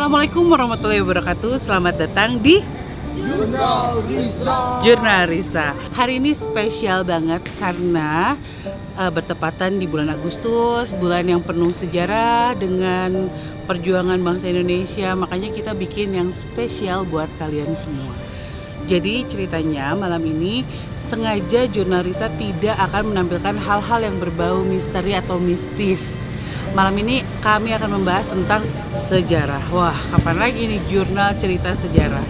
Assalamualaikum warahmatullahi wabarakatuh. Selamat datang di Jurnal Risa. Hari ini spesial banget karena bertepatan di bulan Agustus, bulan yang penuh sejarah dengan perjuangan bangsa Indonesia. Makanya kita bikin yang spesial buat kalian semua. Jadi ceritanya malam ini sengaja Jurnal Risa tidak akan menampilkan hal-hal yang berbau misteri atau mistis. Malam ini kami akan membahas tentang sejarah. Wah, kapan lagi nih jurnal cerita sejarah?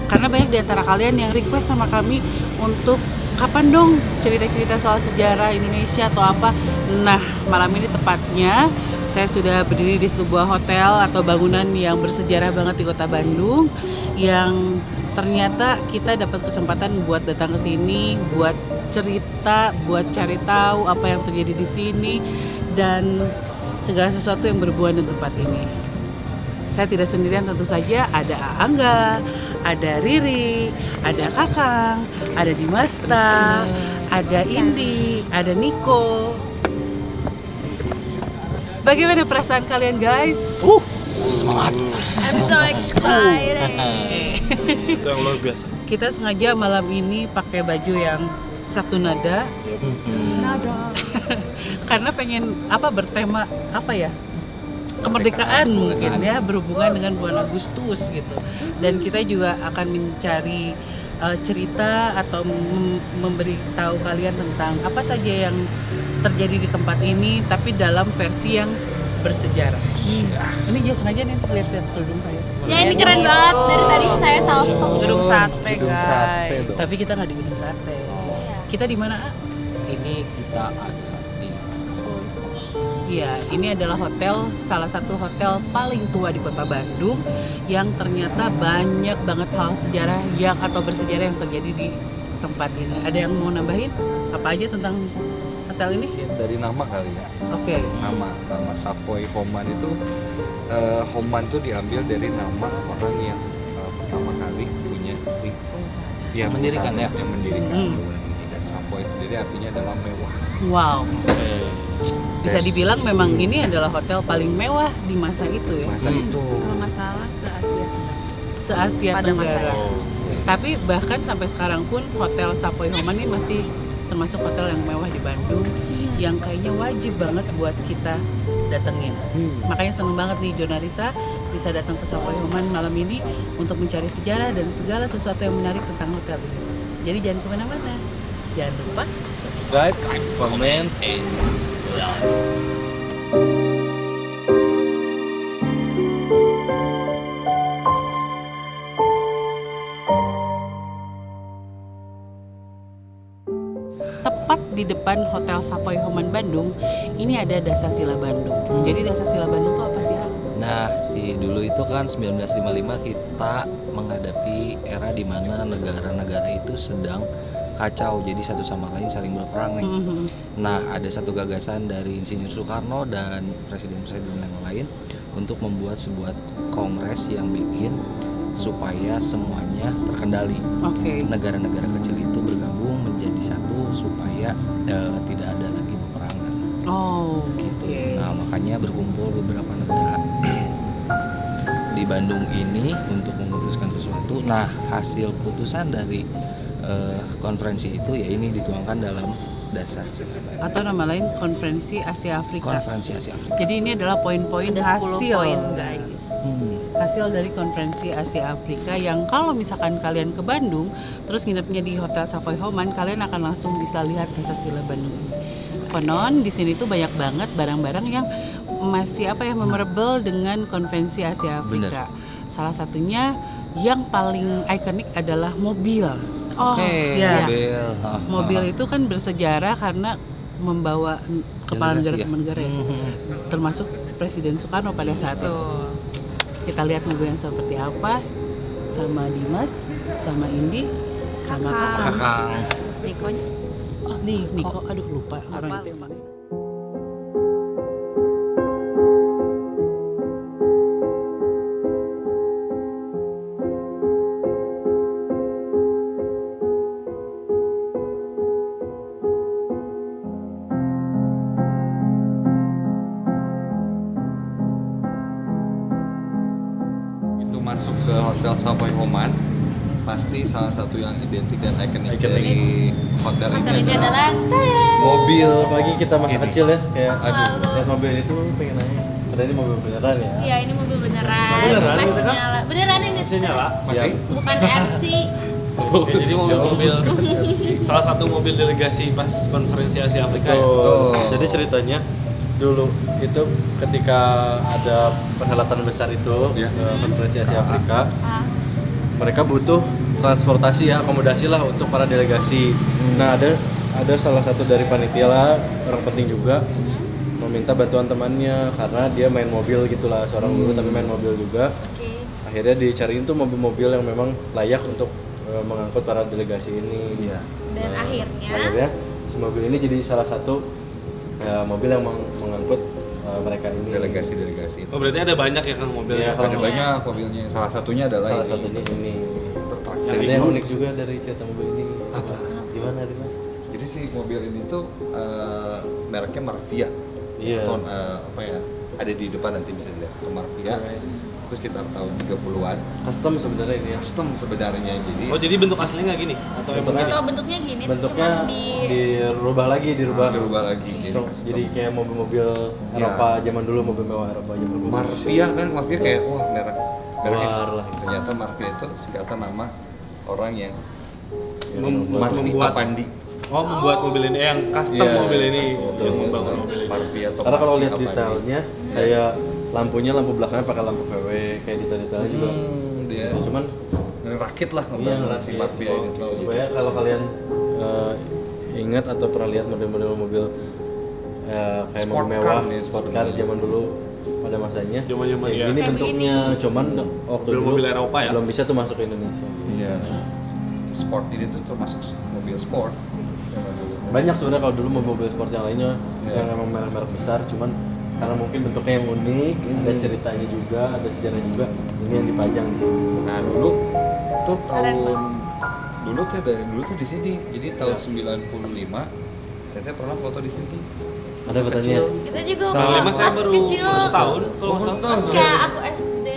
Karena banyak di antara kalian yang request sama kami untuk kapan dong cerita-cerita soal sejarah Indonesia atau apa. Nah, malam ini tepatnya saya sudah berdiri di sebuah hotel atau bangunan yang bersejarah banget di Kota Bandung, yang ternyata kita dapat kesempatan buat datang ke sini, buat cerita, buat cari tahu apa yang terjadi di sini dan segala sesuatu yang berhubungan dengan tempat ini. Saya tidak sendirian, tentu saja ada Angga, ada Riri, ada Kakang, ada Dimasta, ada Indi, ada Niko. Bagaimana perasaan kalian guys? Semangat. I'm so excited. Itu yang luar biasa. Kita sengaja malam ini pakai baju yang satu nada. Karena pengen bertema kemerdekaan mungkin ya, berhubungan dengan bulan Agustus gitu. Dan kita juga akan mencari cerita atau memberitahu kalian tentang apa saja yang terjadi di tempat ini, tapi dalam versi yang bersejarah. Ini dia sengaja nih lihat kerudung saya. Ya ini keren banget, dari tadi saya salvo. Gedung sate Gedung guys. sate dong. Tapi kita nggak di gedung sate. Kita di mana? Ini kita ada di Iya, ini adalah hotel, salah satu hotel paling tua di Kota Bandung yang ternyata banyak banget hal sejarah atau bersejarah yang terjadi di tempat ini. Ada yang mau nambahin apa aja tentang hotel ini? dari nama kali ya. Oke. Nama Savoy Homan itu Homan tuh diambil dari nama orang yang pertama kali punya yang mendirikan ya? Yang mendirikan bangunan ini. Dan Savoy sendiri artinya adalah mewah. Wow. Bisa dibilang memang ini adalah hotel paling mewah di masa itu ya. Masa itu. Kalau nggak salah Se-Asia pada Tenggara. masanya. Tapi bahkan sampai sekarang pun Hotel Savoy Homan ini masih termasuk hotel yang mewah di Bandung, yang kayaknya wajib banget buat kita datengin. Makanya seneng banget nih Jurnal Risa bisa datang ke Savoy Homan malam ini untuk mencari sejarah dan segala sesuatu yang menarik tentang hotel ini. Jadi jangan kemana-mana. Jangan lupa Subscribe, comment, and tepat di depan Hotel Savoy Homan Bandung, ini ada Dasasila Bandung. Jadi Dasasila Bandung itu apa sih? Nah, dulu itu kan 1955 kita menghadapi era di mana negara-negara itu sedang kacau, jadi satu sama lain saling berperang nih. Nah, ada satu gagasan dari Insinyur Soekarno dan presiden-presiden yang lain untuk membuat sebuah kongres yang bikin supaya semuanya terkendali. Negara-negara kecil itu bergabung menjadi satu supaya tidak ada lagi peperangan. Oh, gitu. Nah, makanya berkumpul beberapa negara di Bandung ini untuk memutuskan sesuatu. Nah, hasil putusan dari konferensi itu ya ini dituangkan dalam Dasasila Bandung. Atau nama lain Konferensi Asia Afrika. Konferensi Asia Afrika. Jadi ini adalah poin-poin Ada 10 hasil poin guys. hasil dari Konferensi Asia Afrika, yang kalau misalkan kalian ke Bandung terus nginepnya di Hotel Savoy Homan, kalian akan langsung bisa lihat Dasasila Bandung ini. Konon di sini tuh banyak banget barang-barang yang masih memorable dengan Konferensi Asia Afrika. Salah satunya yang paling ikonik adalah mobil. Ya. Mobil itu kan bersejarah karena membawa kepala negara ya. Termasuk Presiden Soekarno pada saat itu. Kita lihat mobil yang seperti apa sama Dimas, sama Indi, sama Kakang. Nikonya. Niko, aduh lupa orang itu emang. Hotel Savoy Oman, pasti salah satu yang identik dan ikonik dari hotel ini adalah mobil. Apalagi kita masa Ini. kecil ya, kayak Selalu. lihat mobil itu pengen nanya. Padahal ini mobil beneran ya. Iya, ini mobil beneran. Beneran, Masih beneran? nyala. Beneran ini. Masih nyala. Masih? Bukan RC. Oke, jadi mobil salah satu mobil delegasi pas konferensi Asia Afrika ya. Tuh. Tuh. Jadi ceritanya dulu itu ketika ada perhelatan besar itu Ya. konferensi Asia Afrika, Ah. mereka butuh transportasi ya, akomodasi lah untuk para delegasi. Nah, ada salah satu dari panitia lah, orang penting juga, meminta bantuan temannya karena dia main mobil gitulah, seorang guru tapi main mobil juga. Oke. Akhirnya dicariin tuh mobil-mobil yang memang layak untuk mengangkut para delegasi ini. Iya. Dan Nah, akhirnya akhirnya si mobil ini jadi salah satu mobil yang mengangkut mereka ini. Delegasi itu. Oh, berarti ada banyak ya Kang mobilnya. Iya, kalau- Ada banyak mobilnya. Salah satunya adalah Salah satunya ini. Tertraktir. Ada yang unik juga dari cerita mobil ini. Apa? Gimana Dimas? Jadi si mobil ini tuh mereknya Marvia. Iya. Tahun apa ya? Ada di depan nanti bisa dilihat. Itu Marvia. Terus sekitar tahun 30-an. Custom sebenarnya ini ya. Custom sebenarnya jadi. Oh, jadi bentuk aslinya nggak gini atau emang Bentuknya- gini? atau bentuknya gini Bentuknya cuman dirubah lagi, dirubah. dirubah lagi jadi So, custom. jadi kayak mobil-mobil Iya. Eropa zaman dulu, mobil mewah Eropa zaman dulu. Marvia kan, Marvia kayak wah merek Keluar lah. ternyata Marvia itu singkatan nama orang yang Membuat- Marvi Apandi. Oh, membuat mobil ini yang custom Iya, mobil ini custom. yang membangun mobil ini. Marvia atau Karena kalau Marvi lihat Apandi. detailnya Iya. kayak lampunya, lampu belakangnya pakai lampu VW, kayak detail-detailnya juga. Dia Cuman ngerakit lah iya ngebangun si ngerakit. Marvia ini. Supaya kalau kalian ingat atau pernah lihat model-model mobil kayak Sport mobil car mewah, nih, sport car zaman dulu pada masanya. Zaman-zaman, kayak iya. gini Kayak bentuknya, cuman waktu dulu Mobil-mobil Eropa ya? belum bisa tuh masuk ke Indonesia. Iya. Sport ini tuh termasuk mobil sport. Banyak sebenarnya kalau dulu mobil sport yang lainnya Iya. yang emang merek-merek besar, cuman karena mungkin bentuknya yang unik, ada ceritanya juga, ada sejarah juga, ini yang dipajang di sini. Nah dulu tuh Keren tahun dulu tuh dari dulu tuh di sini. Jadi tahun Iya. 95 saya tuh pernah foto di sini. Ada katanya. Kecil. kita juga Sama Lima saya pas baru kecil setahun kalau nggak Baru salah. setahun. kayak aku SD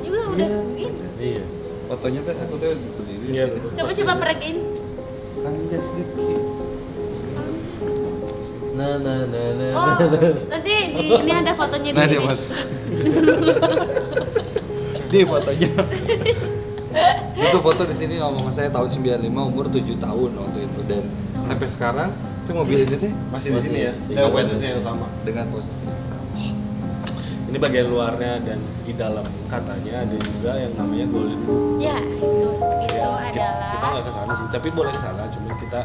juga udah Iya. begini. Iya. Fotonya tuh aku tuh berdiri di Iya. sini. Coba perhatiin. Anjas gitu. Nah. Oh, nanti ini ada fotonya di Nah sini. dia mas. Dia fotonya. Itu foto di sini ngomong saya tahun 95 umur 7 tahun waktu itu dan sampai sekarang itu mobil ini tuh Masih di sini ya. Masih. Posisinya yang sama. dengan posisi yang sama. Ini bagian luarnya dan di dalam katanya ada juga yang namanya Golden Book. Ya, itu Ya, adalah kita nggak ke sana sih, tapi boleh ke sana. Cuman kita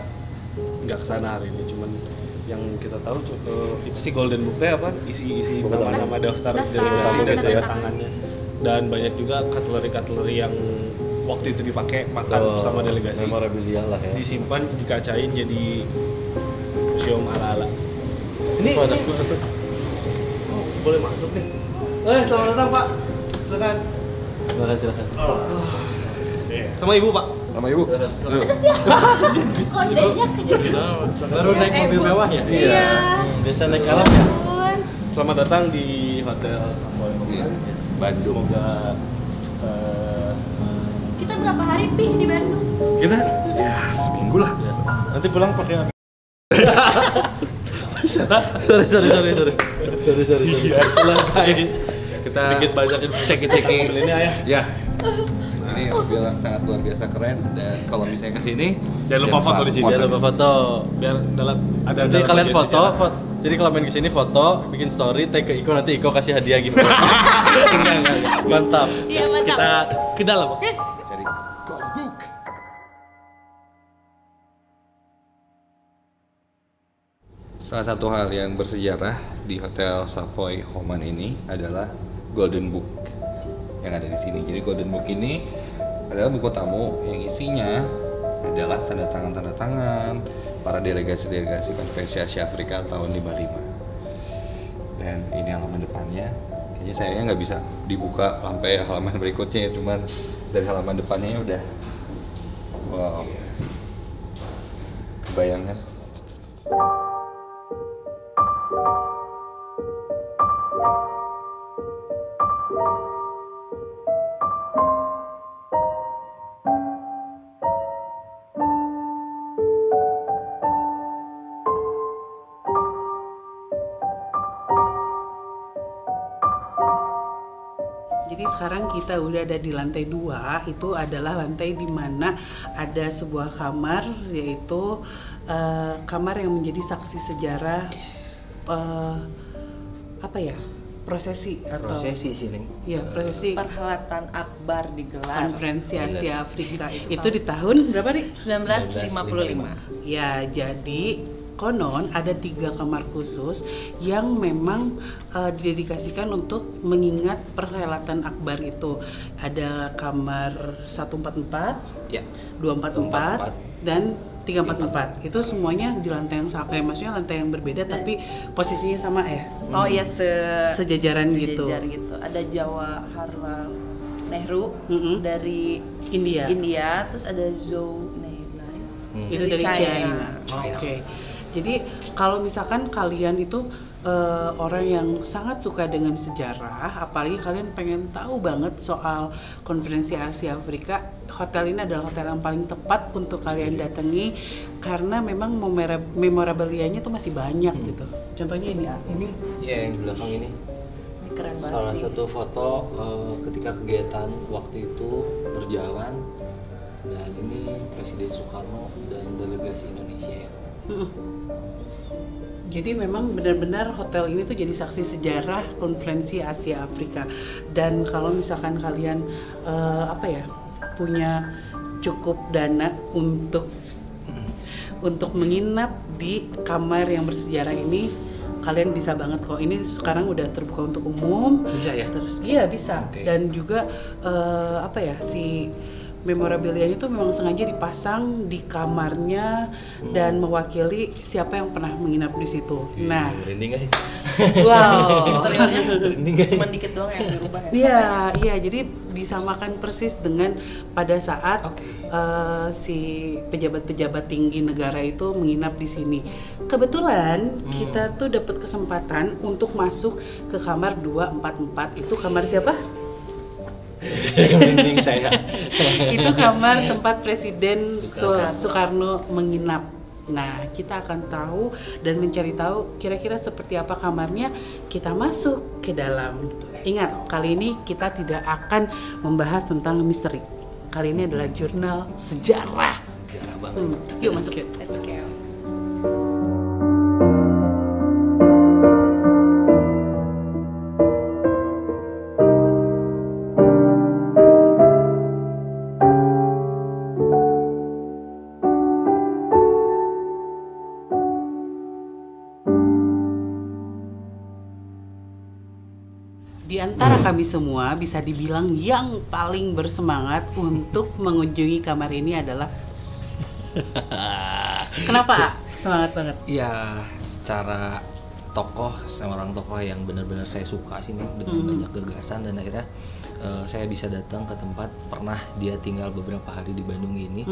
nggak ke sana hari ini. Cuman yang kita tahu itu sih Golden Book teh apa? Isi Buku nama-nama daftar Daftar delegasi dan gitu ya. tanda tangannya. Dan banyak juga cutlery yang waktu itu dipakai makan sama delegasi. Memorabilia lah ya. Disimpan, dikacain jadi museum ala-ala. Ini ada Oh, boleh masuk nih. selamat datang Pak. Silakan. Silakan. Sama ibu Pak. Sama ibu. kodenya kejadian. Baru naik mobil mewah ya? Iya. Biasa naik Elf ya? Ampun. Selamat datang di Hotel Savoy. Iya. Bandung. Semoga Kita berapa hari pih di Bandung? Kita ya seminggu lah. Nanti pulang pakai sorry. pulang guys. Kita sedikit banyak Ceki-ceki. mobil ini ayah. Ya. Ini mobil yang sangat luar biasa keren dan kalau misalnya kesini Jangan lupa foto di sini. Jangan lupa foto. Biar dalam ada Nanti dalam kalian bagian foto, sejarah. jadi kalau main kesini foto, bikin story, tag ke Iko, nanti Iko kasih hadiah gimana? Mantap. Iya, mantap. Kita ke dalam, oke? cari Golden Book. Salah satu hal yang bersejarah di Hotel Savoy Oman ini adalah Golden Book yang ada di sini. Jadi Golden Book ini adalah buku tamu yang isinya adalah tanda tangan para delegasi-delegasi konferensi Asia Afrika tahun 55. Dan ini halaman depannya. Kayaknya sayangnya nggak bisa dibuka sampai halaman berikutnya, cuman dari halaman depannya udah wow. Kebayang kan? jadi sekarang kita udah ada di lantai 2. Itu adalah lantai di mana ada sebuah kamar, yaitu kamar yang menjadi saksi sejarah apa ya? Prosesi sih Neng. Ya, prosesi Perhelatan Akbar digelar Konferensi Asia Afrika itu di tahun berapa nih? 1955. Ya, jadi konon ada 3 kamar khusus yang memang didedikasikan untuk mengingat perhelatan Akbar itu. Ada kamar 144, Ya. 244 dan 344. Itu semuanya di lantai yang sama, maksudnya lantai yang berbeda tapi posisinya sama ya. Oh iya, Sejajaran gitu. sejajar gitu. Ada Jawaharlal Nehru Mm-mm. dari India. terus ada Zhou Enlai Itu dari China. China. Oke. Jadi kalau misalkan kalian itu orang yang sangat suka dengan sejarah, apalagi kalian pengen tahu banget soal Konferensi Asia Afrika, hotel ini adalah hotel yang paling tepat untuk kalian datangi karena memang memorabilia-nya tuh masih banyak gitu. Contohnya ini Iya, yang di belakang ini. Ini keren banget Salah sih. satu foto ketika kegiatan waktu itu berjalan, dan ini Presiden Soekarno dan delegasi Indonesia ya. Jadi memang benar-benar hotel ini tuh jadi saksi sejarah Konferensi Asia Afrika. Dan kalau misalkan kalian punya cukup dana untuk menginap di kamar yang bersejarah ini, kalian bisa banget kok. Ini sekarang udah terbuka untuk umum. Bisa ya? Terus iya bisa. Oke. Dan juga si memorabilia itu memang sengaja dipasang di kamarnya dan mewakili siapa yang pernah menginap di situ. Nah, Merinding aja. wow. Interiornya cuma dikit doang yang dirubah ya. Iya, jadi disamakan persis dengan pada saat Oke. si pejabat-pejabat tinggi negara itu menginap di sini. Kebetulan kita tuh dapat kesempatan untuk masuk ke kamar 244. Itu kamar siapa? Merinding saya. Itu kamar tempat Presiden Soekarno menginap. Nah, kita akan tahu dan mencari tahu kira-kira seperti apa kamarnya. Kita masuk ke dalam. Ingat, kali ini kita tidak akan membahas tentang misteri. Kali ini adalah jurnal sejarah. Sejarah banget. Yuk masuk yuk. Di antara kami semua bisa dibilang yang paling bersemangat untuk mengunjungi kamar ini adalah kenapa? Semangat banget. Ya, secara tokoh, seorang tokoh yang benar-benar saya suka sih nih, dengan banyak gagasan, dan akhirnya saya bisa datang ke tempat. Pernah dia tinggal beberapa hari di Bandung ini.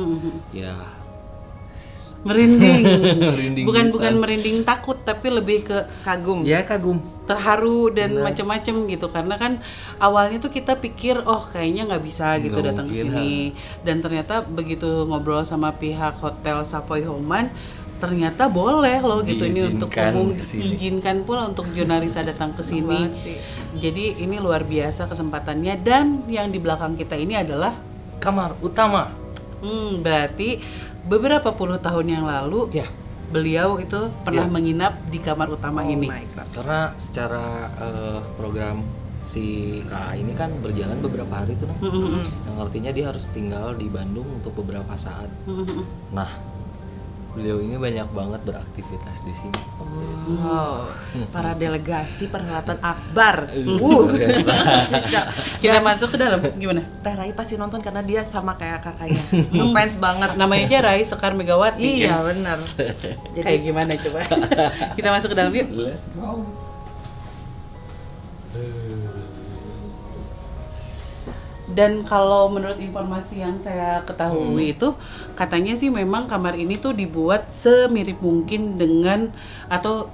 Ya, Merinding. Merinding bukan pisan. merinding takut, tapi lebih ke Kagum. ya kagum. terharu dan Benar. macam-macam gitu, karena kan awalnya tuh kita pikir oh kayaknya nggak bisa gitu Nggak datang ke mungkin, sini, dan ternyata begitu ngobrol sama pihak Hotel Savoy Homan ternyata boleh loh gitu ini untuk Diizinkan umum, ke sini. diizinkan pula untuk jurnalisa datang ke sini. Banget sih. Jadi ini luar biasa kesempatannya, dan yang di belakang kita ini adalah Kamar utama. berarti beberapa puluh tahun yang lalu Ya, beliau itu pernah Ya. menginap di kamar utama Oh ini. my God. karena secara program si KA ini kan berjalan beberapa hari tuh, yang artinya dia harus tinggal di Bandung untuk beberapa saat. Nah, beliau ini banyak banget beraktivitas di sini. Wow, para delegasi perhelatan Akbar. Biasa. Kita masuk ke dalam gimana? Teh Rai pasti nonton karena dia sama kayak kakaknya, ngefans banget. Namanya aja Rai Sekar Megawati. Iya Yes. benar. Kayak gimana coba? Kita masuk ke dalam yuk. Let's go. Dan kalau menurut informasi yang saya ketahui itu katanya sih memang kamar ini tuh dibuat semirip mungkin dengan atau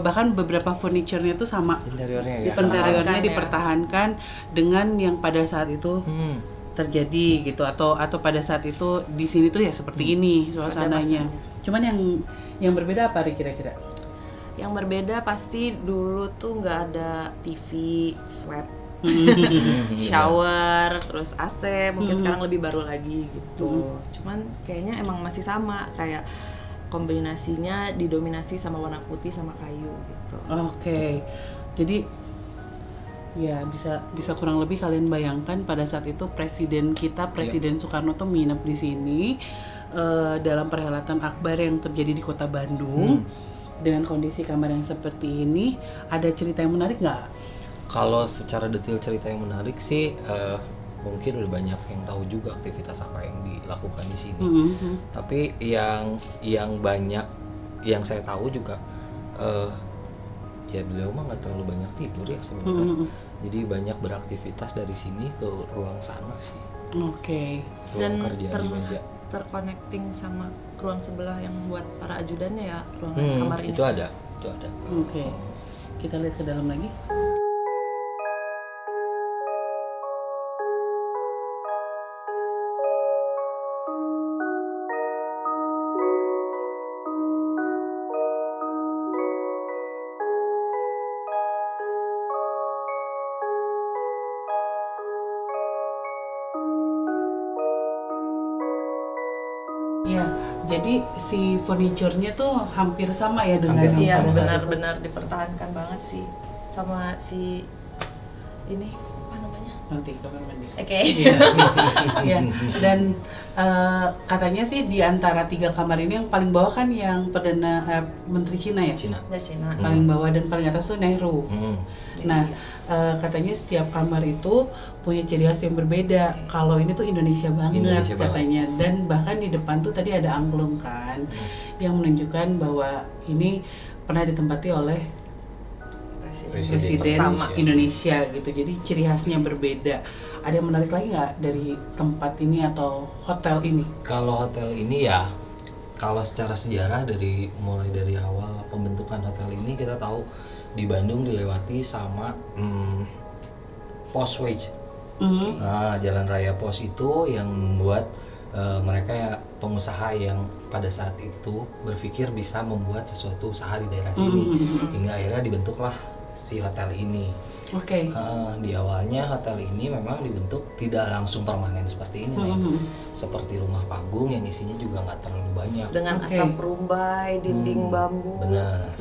bahkan beberapa furniture-nya tuh sama. Interiornya ya. Interiornya Dipertahankan ya. dipertahankan dengan yang pada saat itu terjadi gitu, atau pada saat itu di sini tuh ya seperti ini suasananya. Cuman yang berbeda apa Ri, kira-kira? Yang berbeda pasti dulu tuh nggak ada TV flat shower, terus AC, mungkin sekarang lebih baru lagi gitu. Cuman kayaknya emang masih sama, kayak kombinasinya didominasi sama warna putih sama kayu gitu. Oke. Jadi ya bisa kurang lebih kalian bayangkan pada saat itu Presiden Soekarno tuh nginep di sini dalam perhelatan akbar yang terjadi di Kota Bandung. Dengan kondisi kamar yang seperti ini, ada cerita yang menarik nggak? Kalau secara detail cerita yang menarik sih, mungkin udah banyak yang tahu juga aktivitas apa yang dilakukan di sini. Tapi yang banyak yang saya tahu juga, ya beliau mah nggak terlalu banyak tidur ya sebenarnya. Jadi banyak beraktivitas dari sini ke ruang sana sih. Oke. Ruang Dan kerja di meja. terconnecting sama ruang sebelah yang buat para ajudannya ya, ruang kamar ini. Itu ada. Oke. Kita lihat ke dalam lagi. Ya, jadi si furniture-nya tuh hampir sama ya dengan Hampir. Iya, yang pada saat itu. benar-benar dipertahankan banget sih sama si ini apa namanya? Nanti kamar mandi. Oke. Iya. Iya. Dan katanya sih di antara 3 kamar ini yang paling bawah kan yang Perdana Menteri Cina ya? Cina. Dari Cina. Paling bawah dan paling atas tuh Nehru. Nah, katanya setiap kamar itu punya ciri khas yang berbeda. Kalau ini tuh Indonesia banget Indonesia katanya. Dan bahkan di depan tuh tadi ada angklung kan, yang menunjukkan bahwa ini pernah ditempati oleh Presiden pertama. Indonesia gitu. Jadi ciri khasnya berbeda. Ada yang menarik lagi nggak dari tempat ini atau hotel ini? Kalau hotel ini ya, kalau secara sejarah mulai dari awal pembentukan hotel ini kita tahu di Bandung dilewati sama Posway. Nah, jalan raya Pos itu yang membuat mereka ya pengusaha yang pada saat itu berpikir bisa membuat sesuatu usaha di daerah sini, hingga akhirnya dibentuklah si hotel ini. Oke. Di awalnya hotel ini memang dibentuk tidak langsung permanen seperti ini, seperti rumah panggung yang isinya juga nggak terlalu banyak. Dengan Oke. atap rumbai, dinding bambu. Benar.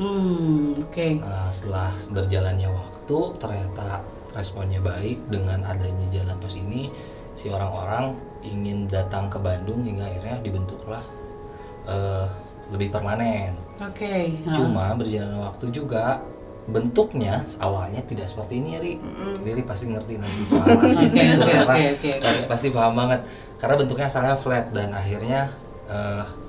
Oke. Nah, setelah berjalannya waktu, ternyata responnya baik dengan adanya jalan pos ini. Si orang-orang ingin datang ke Bandung hingga akhirnya dibentuklah lebih permanen. Oke. Cuma berjalannya waktu juga bentuknya awalnya tidak seperti ini ya, Ri. Jadi pasti ngerti nanti soal arsitektur Oke. harus pasti paham banget karena bentuknya asalnya flat dan akhirnya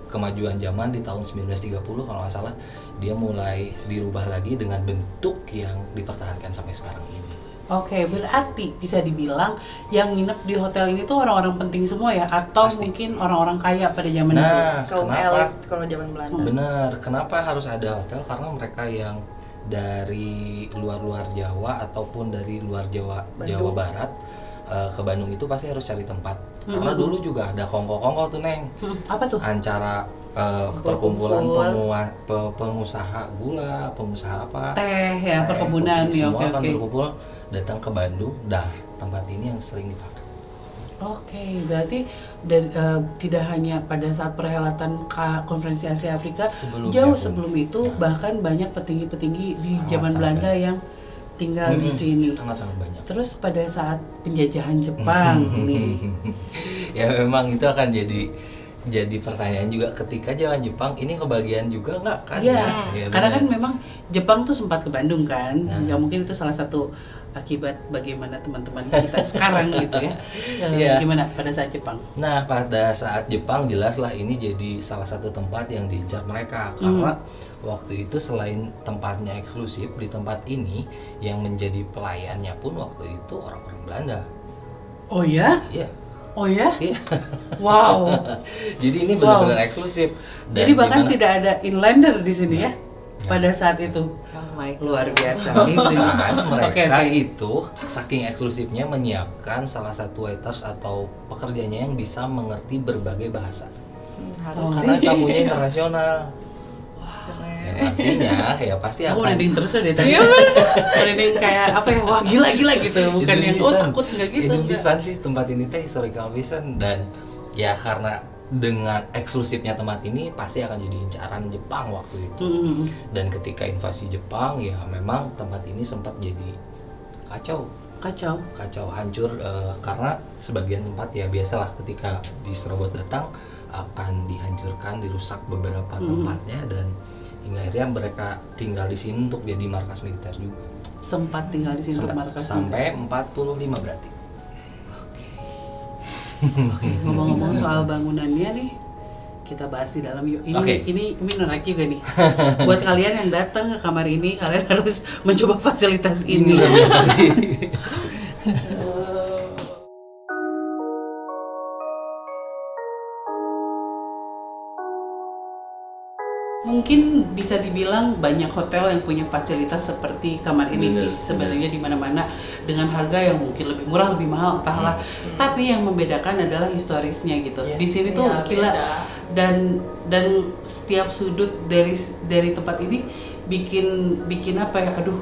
kemajuan zaman di tahun 1930 kalau nggak salah dia mulai dirubah lagi dengan bentuk yang dipertahankan sampai sekarang ini. Oke, berarti bisa dibilang yang nginep di hotel ini tuh orang-orang penting semua ya? Atau Pasti. mungkin orang-orang kaya pada zaman itu? Nah, Kaum kenapa? elit kalau zaman Belanda. Bener, kenapa harus ada hotel? Karena mereka yang dari luar-luar Jawa ataupun dari luar Jawa Barat ke Bandung itu pasti harus cari tempat. Karena dulu juga ada kongko-kongko tuh, Neng. Apa tuh? Antara perkumpulan pengusaha gula, pengusaha apa? Teh ya, perkebunan ya. Semua kan Oke. berkumpul datang ke Bandung. Dah, tempat ini yang sering dipakai. Oke, berarti tidak hanya pada saat perhelatan Konferensi Asia Afrika, Sebelumnya jauh pun. sebelum itu bahkan banyak petinggi-petinggi di Sangat zaman Belanda banyak. yang tinggal di sini. Sangat-sangat banyak. Terus pada saat penjajahan Jepang nih, Ya memang itu akan jadi pertanyaan juga ketika zaman Jepang ini kebagian juga nggak kan? iya, Ya, karena kan benar. memang Jepang tuh sempat ke Bandung kan, Nah. nggak mungkin itu salah satu akibat bagaimana teman-teman kita sekarang gitu ya. Iya. Gimana pada saat Jepang? Nah, pada saat Jepang jelaslah ini jadi salah satu tempat yang diincar mereka karena waktu itu selain tempatnya eksklusif, di tempat ini yang menjadi pelayannya pun waktu itu orang-orang Belanda. Oh ya? Iya. Oh ya? Iya. Wow. Jadi ini Wow. benar-benar eksklusif. Jadi bahkan dimana- tidak ada inlander di sini ya? Pada saat itu. Oh my God. Luar biasa. Gitu. Bahkan mereka Oke. itu saking eksklusifnya menyiapkan salah satu waiters atau pekerjanya yang bisa mengerti berbagai bahasa. Harus Oh, sih. Karena tamunya internasional. Keren. Yang artinya ya pasti Aku akan merinding terus deh tadi. Merinding kayak apa ya? Wah gila gitu. Bukan yang oh takut nggak gitu. Ini enggak. bisa sih tempat ini teh historical pisan, dan ya karena dengan eksklusifnya tempat ini pasti akan jadi incaran Jepang waktu itu. Dan ketika invasi Jepang ya memang tempat ini sempat jadi kacau, hancur, karena sebagian tempat ya biasalah ketika diserobot datang akan dihancurkan, dirusak beberapa tempatnya, dan hingga akhirnya mereka tinggal di sini untuk jadi markas militer juga. Sempat tinggal di sini untuk markas sampai 45 berarti. Oke, ngomong-ngomong soal bangunannya nih, kita bahas di dalam yuk. Ini menarik juga nih. Buat kalian yang datang ke kamar ini, kalian harus mencoba fasilitas ini. Luar biasa sih. Mungkin bisa dibilang banyak hotel yang punya fasilitas seperti kamar ini sih sebenarnya di mana-mana dengan harga yang mungkin lebih murah, lebih mahal, entahlah. Tapi yang membedakan adalah historisnya gitu. Di sini tuh gila dan setiap sudut dari tempat ini bikin apa ya? Aduh,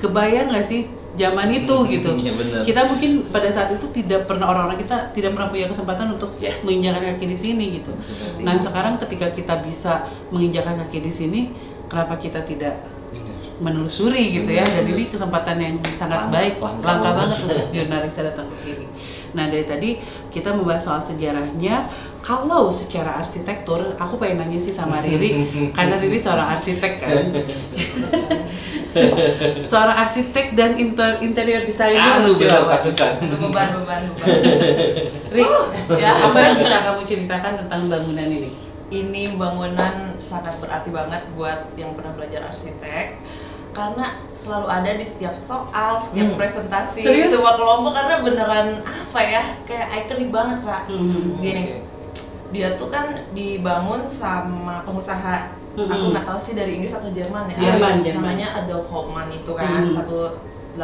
kebayang nggak sih zaman itu gitu. Iya, bener. Kita mungkin pada saat itu orang-orang kita tidak pernah punya kesempatan untuk menginjakan kaki di sini gitu. Nah, sekarang ketika kita bisa menginjakan kaki di sini, kenapa kita tidak menelusuri gitu ya? Dan ini kesempatan yang sangat langka banget untuk jurnalis datang ke sini. Nah, dari tadi kita membahas soal sejarahnya. Kalau secara arsitektur, aku pengen nanya sih sama Riri, karena Riri seorang arsitek kan. Seorang arsitek dan interior designer. Beban. Rik, apa yang bisa kamu ceritakan tentang bangunan ini? Ini bangunan sangat berarti banget buat yang pernah belajar arsitek, karena selalu ada di setiap soal, setiap presentasi, sebuah kelompok, karena beneran apa ya, kayak ikonik banget gini. Dia tuh kan dibangun sama pengusaha, aku nggak tahu sih dari Inggris atau Jerman ya. Jerman. Namanya Adolf Hoffmann itu kan 1872.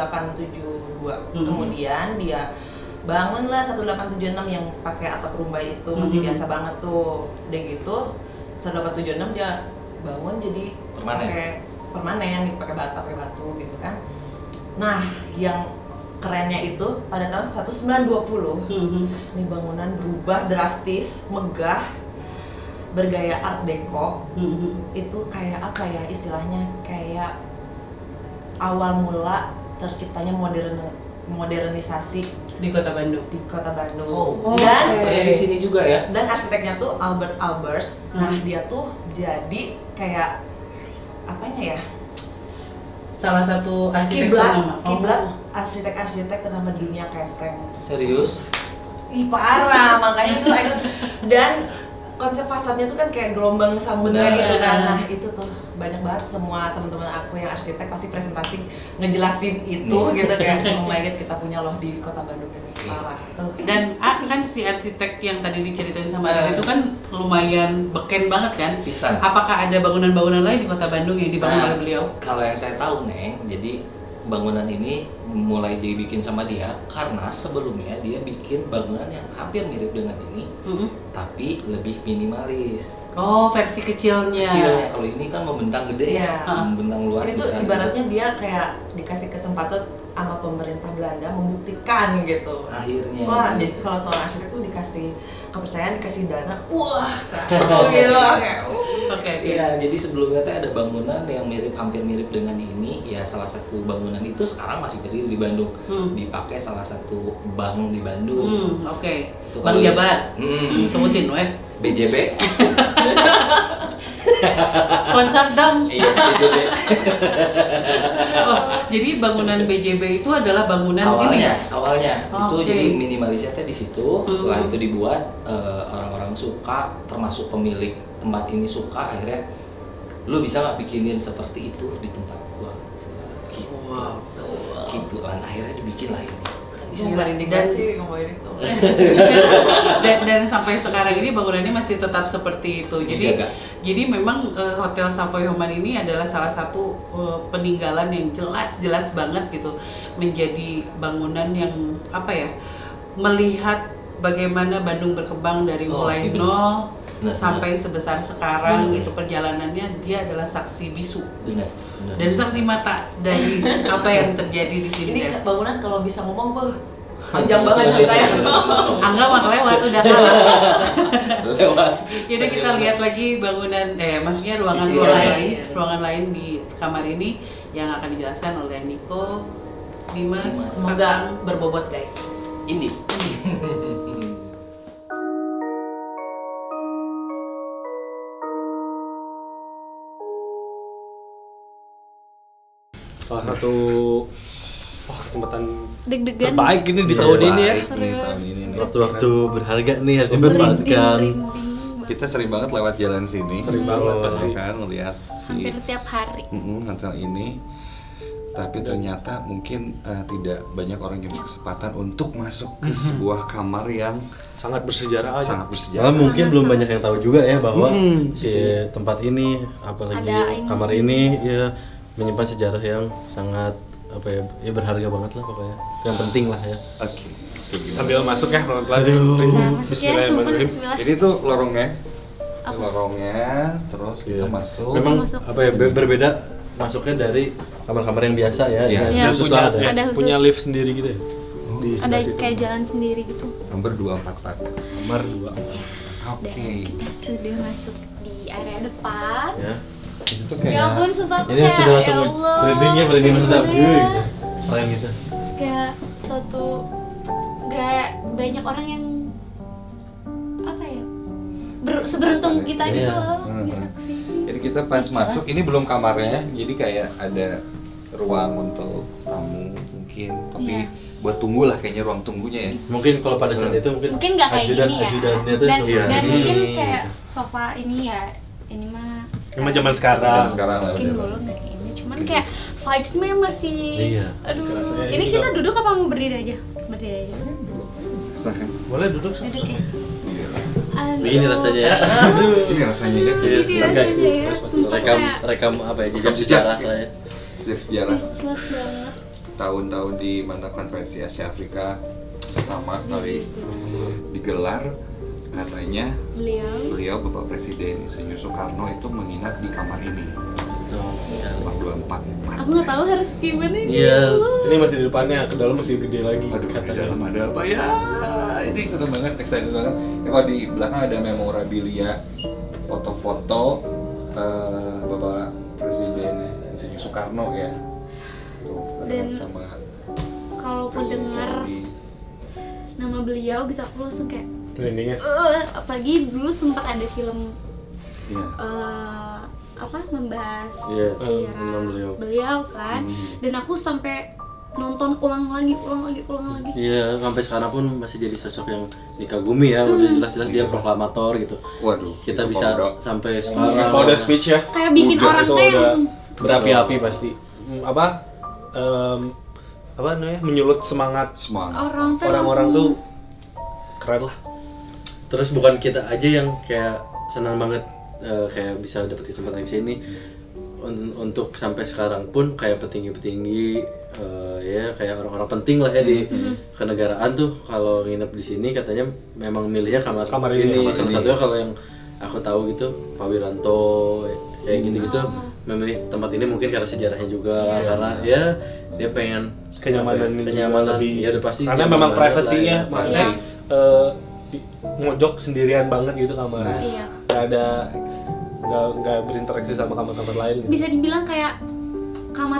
Kemudian dia bangunlah 1876 yang pakai atap rumbai itu, masih biasa banget tuh. Udah gitu 1876 dia bangun jadi permanen gitu, pakai batu gitu kan. Nah, yang kerennya itu pada tahun 1920 ini bangunan berubah drastis, megah, bergaya Art Deco. Itu kayak apa ya istilahnya, kayak awal mula terciptanya modernisasi di Kota Bandung. Dan di sini juga ya. Dan arsiteknya tuh Albert Albers. Nah, dia tuh jadi kayak apanya ya? Salah satu arsitek kiblat arsitek ternama di dunia kayak Frank. Serius? Ih, parah, makanya itu dan konsep fasadnya tuh kan kayak gelombang samudra gitu kan. Nah, itu tuh banyak banget semua teman-teman aku yang arsitek pasti presentasi ngejelasin itu gitu kayak oh my god, kita punya loh di Kota Bandung ini. Parah. Dan kan si arsitek yang tadi diceritain sama Riri itu kan lumayan beken banget kan? Pisan. Apakah ada bangunan-bangunan lain di Kota Bandung yang dibangun oleh beliau? Kalau yang saya tahu, Neng, jadi bangunan ini mulai dibikin sama dia karena sebelumnya dia bikin bangunan yang hampir mirip dengan ini, tapi lebih minimalis. Oh, versi kecilnya. Kalau ini kan membentang gede membentang luas. Itu ibaratnya dia kayak dikasih kesempatan sama pemerintah Belanda membuktikan gitu. Akhirnya. Wah, jadi kalau seorang arsitek tuh dikasih kepercayaan, dikasih dana, wah, gitu. Oke. Iya, jadi sebelumnya tuh ada bangunan yang hampir mirip dengan ini. Ya, salah satu bangunan itu sekarang masih berdiri di Bandung. Dipakai salah satu bank di Bandung. Oke. Bank Jabar. Sebutin weh. BJB. Sponsor dong. Iya, BJB. Oh, jadi bangunan BJB itu adalah bangunan awalnya itu jadi minimalisnya di situ. Setelah itu dibuat, orang-orang suka, termasuk pemilik tempat ini suka, akhirnya lu bisa nggak bikinin seperti itu di tempat gua? Gitu kan, akhirnya dibikin lah ini. Dan sampai sekarang ini bangunannya masih tetap seperti itu. Jadi memang Hotel Savoy Homan ini adalah salah satu peninggalan yang jelas banget gitu, menjadi bangunan yang apa ya, melihat bagaimana Bandung berkembang dari mulai nol Benar, sampai sebesar sekarang itu perjalanannya dia adalah saksi bisu Benar. dan saksi mata dari apa yang terjadi di sini. Ini bangunan kalau bisa ngomong panjang banget ceritanya. Angga mah lewat udah kalah. Lewat. Yaudah kita lihat lagi bangunan, maksudnya Sisi ruangan lain di kamar ini yang akan dijelaskan oleh Niko, Dimas. Semoga berbobot guys. Ini. Salah satu kesempatan Deg-degan. terbaik ini di tahun ini ya. Terbaik nih tahun ini nih. Waktu-waktu berharga nih harus dimanfaatkan. Kita sering banget lewat jalan sini. Sering banget pasti. kan ngelihat Hampir si tiap hari. hotel ini. Tapi ternyata mungkin tidak banyak orang yang berkesempatan untuk masuk ke sebuah kamar yang Sangat bersejarah aja. sangat Malah bersejarah. mungkin belum banyak yang tahu juga ya bahwa Hmm. si tempat ini, apalagi Ada ini. kamar ini ya menyimpan sejarah yang sangat apa ya berharga banget lah pokoknya. Yang penting lah ya. Oke. itu gimana? Sambil masuk ya pelan-pelan. Nah, masuk ya, sumpah, Bismillahirrahmanirrahim. bismillah. Ini tuh lorongnya. Ini Apa? lorongnya, terus kita Iya. masuk. Memang Masuk. apa ya berbeda masuknya dari kamar-kamar yang biasa ya. Iya. Yang Iya, khusus punya, lah ada. Ada khusus. punya lift sendiri gitu ya. Oh, Di Ada sebelah situ. kayak jalan sendiri gitu. Nomor 244. Kamar 2. Oke. Dan kita sudah masuk di area depan. Ya. Itu Ya kayak ampun, sumpah aku Ini kayak, sudah langsung ya Allah. merinding sedap. Iya. Gitu. Keren gitu. Kayak suatu gak banyak orang yang apa ya seberuntung kita Iya. gitu loh Hmm. bisa kesini. Jadi kita pas masuk, ini belum kamarnya, jadi kayak ada ruang untuk tamu mungkin, tapi Iya. buat tunggu lah kayaknya ruang tunggunya ya. Mungkin kalau pada saat itu mungkin Mungkin nggak kayak gini ya. ajudannya tuh Dan, iya, dan sini. mungkin kayak sofa ini ya ini mah Emang zaman sekarang. Dan sekarang lah mungkin udah. dulu nggak kayak ini cuman kayak vibesnya masih Iya. aduh Rasanya ini ini kita juga- duduk apa mau berdiri aja Silahkan. Boleh duduk. duduk ya. Begini rasanya ya. Ini rasanya ya. Ini Bentar, guys. rasanya ya. Sumpah rekam kayak rekam apa ya jejak Rekam sejarah jejak. lah ya. Sejak sejarah speechless banget. tahun-tahun di mana konferensi Asia Afrika pertama kali digelar, katanya beliau Bapak Presiden Insinyur Soekarno itu menginap di kamar ini. Nomor 244. Aku nggak tahu harus gimana ini. Iya. Ini masih di depannya, ke dalam masih gede lagi. Aduh, di katanya. dalam ada apa ya? Ini seru banget, excited banget. Ya, kalau di belakang ada memorabilia, foto-foto Bapak Presiden Insinyur Soekarno ya. Tuh, Dan sama Kalaupun Presiden dengar Kennedy. nama beliau gitu aku langsung kayak Merindingnya. apalagi dulu sempat ada film Iya. apa membahas Iya, sejarah tentang beliau kan Hmm. dan aku sampai nonton ulang lagi Iya, sampai sekarang pun masih jadi sosok yang dikagumi ya. Udah jelas-jelas dia proklamator gitu. Waduh, Kita itu bisa kalau sampai sekarang. Kalau ada speech ya, kayak bikin Udah, orang itu tuh yang udah langsung berapi-api pasti. Apa namanya? Menyulut semangat semangat. orang-orang tuh keren lah. Terus bukan kita aja yang kayak senang banget kayak bisa dapet kesempatan ke sini. Untuk sampai sekarang pun kayak petinggi-petinggi ya kayak orang-orang penting lah ya di kenegaraan tuh kalau nginep di sini katanya memang milihnya kamar ini. kamar Salah ini. satunya kalau yang aku tahu gitu Pak Wiranto kayak gitu-gitu memilih tempat ini mungkin karena sejarahnya juga karena ya dia pengen Kenyamanan ini juga kenyamanan lebih. ya udah pasti Karena nyaman memang banget privasinya lah ya. maksudnya mojok sendirian banget gitu kamar. Nah. iya Nggak ada nggak berinteraksi sama kamar-kamar lain. Gitu. bisa dibilang kayak kamar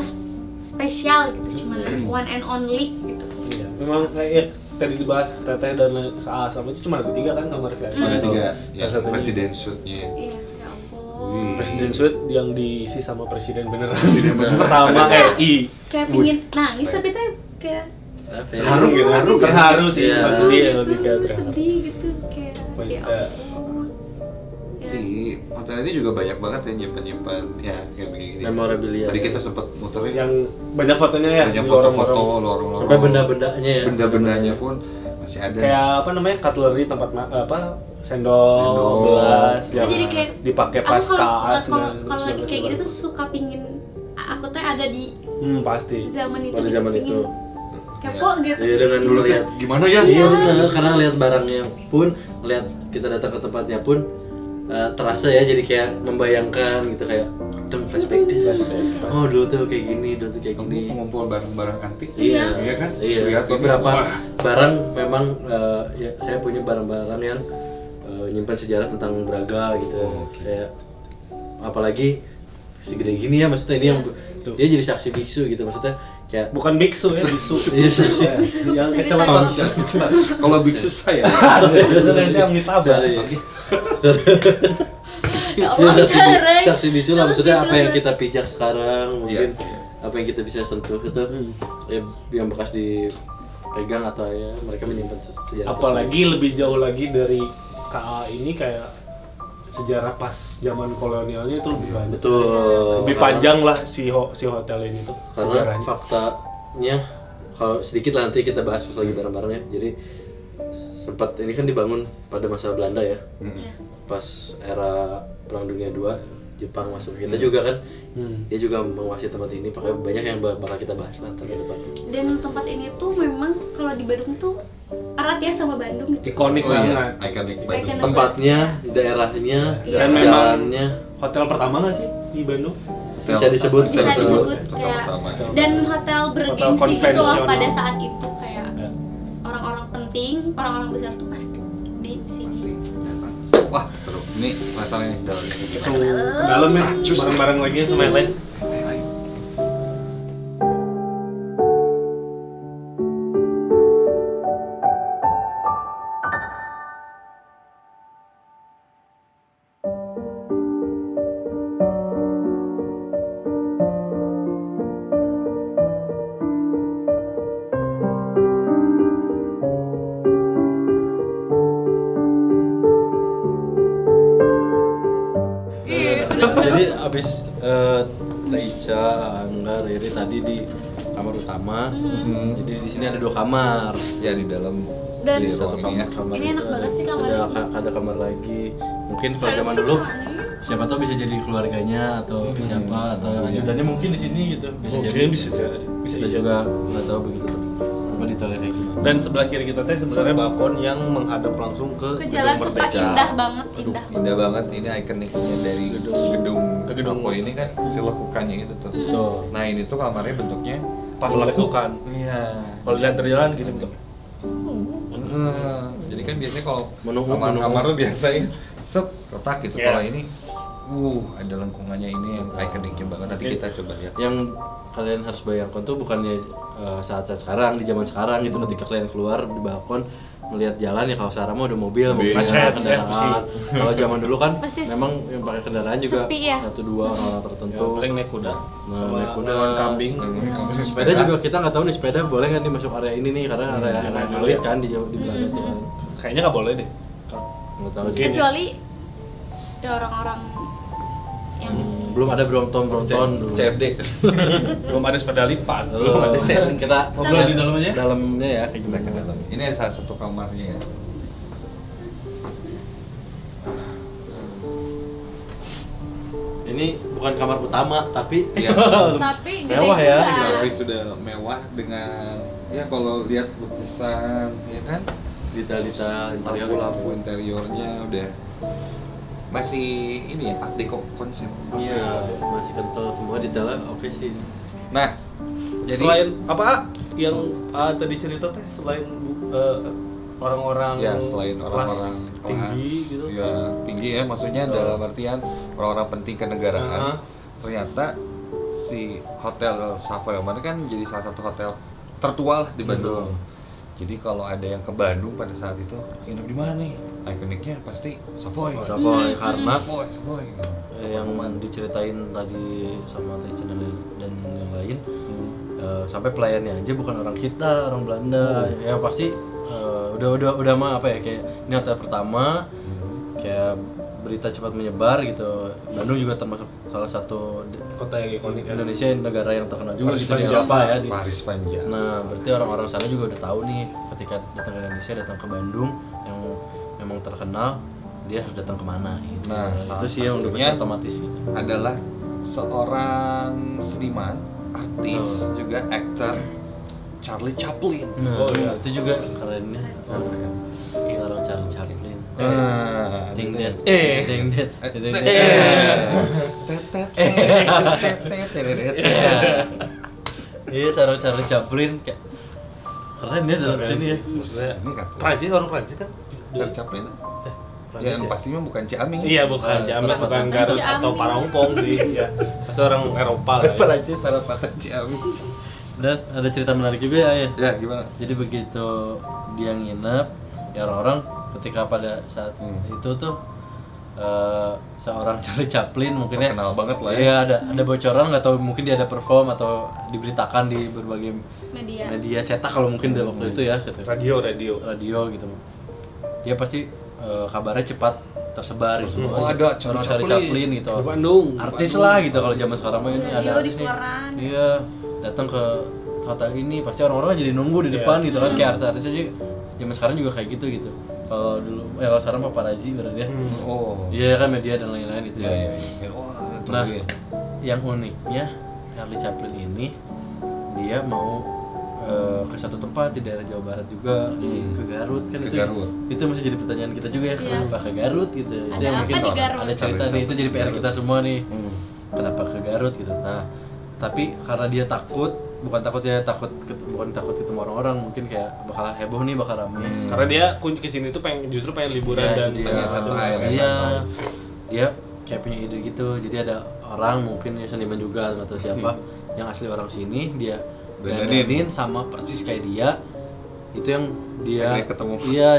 spesial gitu cuman one and only gitu. Iya. Memang kayak tadi dibahas Teteh dan Saah sama itu cuma ada 3 kan kamar VIP. Ada 3 ya, Salah satunya. presiden suite-nya. Iya ya ampun Wih. Presiden suite yang diisi sama presiden beneran. Presiden beneran. Pertama RI. kayak pingin nangis tapi tuh kayak Apa ya? Terharu gitu, terharu sih, Iya. maksud dia gitu, lebih kayak terharu. sedih gitu kayak ya Banyak. ampun. Ya. Si hotel ini juga banyak banget ya nyimpan ya kayak begini. Memorabilia. Tadi kita sempat muterin Yang banyak fotonya ya, banyak di foto-foto lorong-lorong. lorong-lorong. Sampai benda-bendanya ya. Benda-bendanya pun masih ada. Kayak apa namanya, cutlery tempat sendok, Sendok. gelas Nah, yang jadi kayak dipakai aku pas kalau tas kalau lagi kayak gitu tuh suka pingin aku tuh ada di pasti. zaman itu Pada gitu, zaman pingin itu. kepo gitu. Iya dengan dulu tuh melihat gimana ya? Iya benar, karena lihat barangnya pun, lihat kita datang ke tempatnya pun terasa ya, jadi kayak membayangkan gitu, kayak flashback oh dulu tuh kayak gini, dulu tuh kayak gini. Ngumpul barang-barang antik. Iya kan? Iya. Lihat Beberapa barang memang ya, saya punya barang-barang yang nyimpan sejarah tentang Braga gitu. Kayak apalagi segede gini ya, maksudnya ini yang dia jadi saksi biksu gitu, maksudnya kayak Bukan biksu ya, bisu. Iya, saksi. Yang kecelakaan. Kalau biksu saya. Itu nanti Amitabh. Ya Allah, sekarang. Saksi bisu lah, maksudnya apa yang kita pijak sekarang, mungkin Iya. apa yang kita bisa sentuh itu ya, yang bekas dipegang atau ya mereka menyimpan sejarah. Apalagi lebih jauh lagi dari KA ini, kayak sejarah pas zaman kolonialnya itu lebih banyak. Betul. Lebih panjang lah si hotel ini tuh Karena sejarahnya. faktanya, kalau sedikit lah nanti kita bahas pas lagi bareng-barengnya. Jadi sempat ini kan dibangun pada masa Belanda ya, pas era Perang Dunia II, Jepang masuk. Kita juga kan, dia juga menguasai tempat ini, pakai banyak yang bakal kita bahas lah ke depan. Dan tempat ini tuh memang kalau di Bandung tuh erat ya sama Bandung gitu. Ikonik banget. Ikonik Ikonik. Tempatnya, daerahnya, Dan memang jalannya. hotel pertama nggak sih di Bandung? Bisa disebut. Bisa disebut Hotel kayak pertama. dan hotel bergengsi gitu loh konvensional. pada saat itu, kayak Ya. orang-orang penting, orang-orang besar tuh pasti di sini. Pasti. Wah, seru. Ini masalahnya dalam ini. Itu dalam ya, bareng-bareng lagi sama yang lain. Jadi abis Taicha, Angga, Riri tadi di kamar utama. Jadi di sini ada 2 kamar. Ya di dalam Dan di Satu ruang ini ya. kamar Ini enak itu banget sih kamar ada kamar lagi. Mungkin kalau zaman dulu siapa tahu bisa jadi keluarganya atau siapa atau ajudannya mungkin di sini gitu. Bisa jadi. Mungkin bisa jadi. Bisa Kita jadi. juga nggak tahu begitu apa detailnya kayak gimana. Dan sebelah kiri kita teh sebenarnya balkon yang menghadap langsung ke ke jalan Gedung sumpah Merdeka. indah banget, Aduh, indah. indah banget. Ini ikoniknya dari gedung Savoy ini kan si lekukannya itu tuh. Tuh. Nah ini tuh kamarnya bentuknya Pas lekukan. Iya. Kalau dilihat dari jalan gini bentuk. Jadi kan biasanya kalau Menunggu. kamar lu biasanya set kotak gitu. Iya. Kalau ini ada lengkungannya ini yang ikoniknya banget. Nanti kita coba lihat. Yang kalian harus bayangkan tuh bukannya saat-saat sekarang, di zaman sekarang gitu, ketika kalian keluar di balkon melihat jalan ya, kalau sekarang mah udah mobil, Macet, kendaraan. ya, Kalau zaman dulu kan Pasti memang yang pakai kendaraan juga sepi ya? 1-2 orang-orang tertentu. Ya, paling naik kuda Nah, sama naik kuda, hewan kambing. Sepeda juga kita nggak tahu nih sepeda boleh nggak nih masuk area ini nih, karena area elit kan di Belanda itu kan. Kayaknya nggak boleh deh. Nggak tahu Mungkin. juga. Kecuali ada orang-orang yang Belum ada Brompton dulu. CFD. Belum ada sepeda lipat. Belum ada sailing, kita Ngobrol di dalam aja. dalamnya ya kayak Kita ke gimana. dalam. Ini ada salah satu kamarnya ya. Ini bukan kamar utama tapi Iya. tapi gede Mewah ya, juga. Tapi sudah mewah dengan ya kalau lihat lukisan ya kan, detail-detail interior lampu-lampu interiornya udah masih ini ya, art deco konsep. iya masih kental semua detailnya oke sih. Nah, jadi Selain apa yang tadi cerita teh, selain orang-orang ya selain kelas orang-orang tinggi kelas, gitu. ya tinggi ya, maksudnya dalam artian orang-orang penting kenegaraan. Ternyata si Hotel Savoy Oman kan jadi salah satu hotel tertua lah di Bandung. Jadi kalau ada yang ke Bandung pada saat itu, nginep di mana nih? Ikoniknya pasti Savoy. Savoy karena Savoy. yang diceritain tadi sama Teh Chen dan yang lain, sampai pelayannya aja bukan orang kita, orang Belanda. Ya pasti udah mah apa ya, kayak ini hotel pertama, kayak berita cepat menyebar gitu. Bandung juga termasuk salah satu Kota yang ikonik Indonesia, negara yang terkenal juga Paris gitu di Van Eropa Java. ya. Paris Van Java. Nah, berarti orang-orang sana juga udah tahu nih, ketika datang ke Indonesia, datang ke Bandung yang memang terkenal, dia harus datang kemana gitu. Nah, itu sih yang udah satunya pasti otomatis gitu. Adalah seorang seniman, artis, juga aktor, Charlie Chaplin. Nah, Oh, iya. itu juga kerennya. Orang Charlie Chaplin. Ding det. Ding det. Ding det. Iya, sarung Charlie Chaplin kayak keren ya dalam sini ya. Maksudnya Ini kan Prancis, orang Prancis kan? Charlie Chaplin. Prancis Ya, yang pastinya bukan Ciaming. Iya, bukan Ciamis, bukan Garut atau Parongpong sih. Ya, pasti orang Eropa lah. Ya. Prancis para Ciaming. Dan ada cerita menarik juga ya. Ya, gimana? Jadi begitu dia nginep, ya orang-orang ketika pada saat itu tuh seorang Charlie Chaplin mungkin ya Terkenal banget lah ya. Iya, ada bocoran atau mungkin dia ada perform atau diberitakan di berbagai media cetak kalau mungkin dari waktu itu ya gitu. Radio gitu. Dia pasti kabarnya cepat tersebar gitu. Oh, ada orang Charlie Chaplin gitu. Di Bandung. Artis lah gitu kalau zaman sekarang mah ini ada di artis nih. koran. Iya, datang ke hotel ini pasti orang-orang jadi nunggu di depan gitu kan kayak artis aja. Zaman sekarang juga kayak gitu. Kalau dulu kalau sekarang paparazzi berarti ya. Oh. Iya kan media dan lain-lain itu Ya, ya. ya. Wah, itu Nah, dia. yang uniknya Charlie Chaplin ini dia mau ke satu tempat di daerah Jawa Barat juga, ke Garut kan Ke itu. Garut. Itu masih jadi pertanyaan kita juga ya, kenapa ke Garut gitu. Itu Ada yang apa mungkin di Garut? ada cerita Charlie nih, itu jadi PR Chaplin kita semua nih. Kenapa ke Garut gitu. Nah, tapi karena dia takut, bukan takut ketemu orang-orang, mungkin kayak bakal heboh nih, bakal rame. Karena dia kesini tuh justru pengen liburan Iya, dan jadi pengen santai, iya, dia kayak punya ide gitu. Jadi ada orang mungkin ya seniman juga atau siapa yang asli orang sini, dia dandanin sama persis kayak dia. Itu yang dia Pengen ketemu. Iya,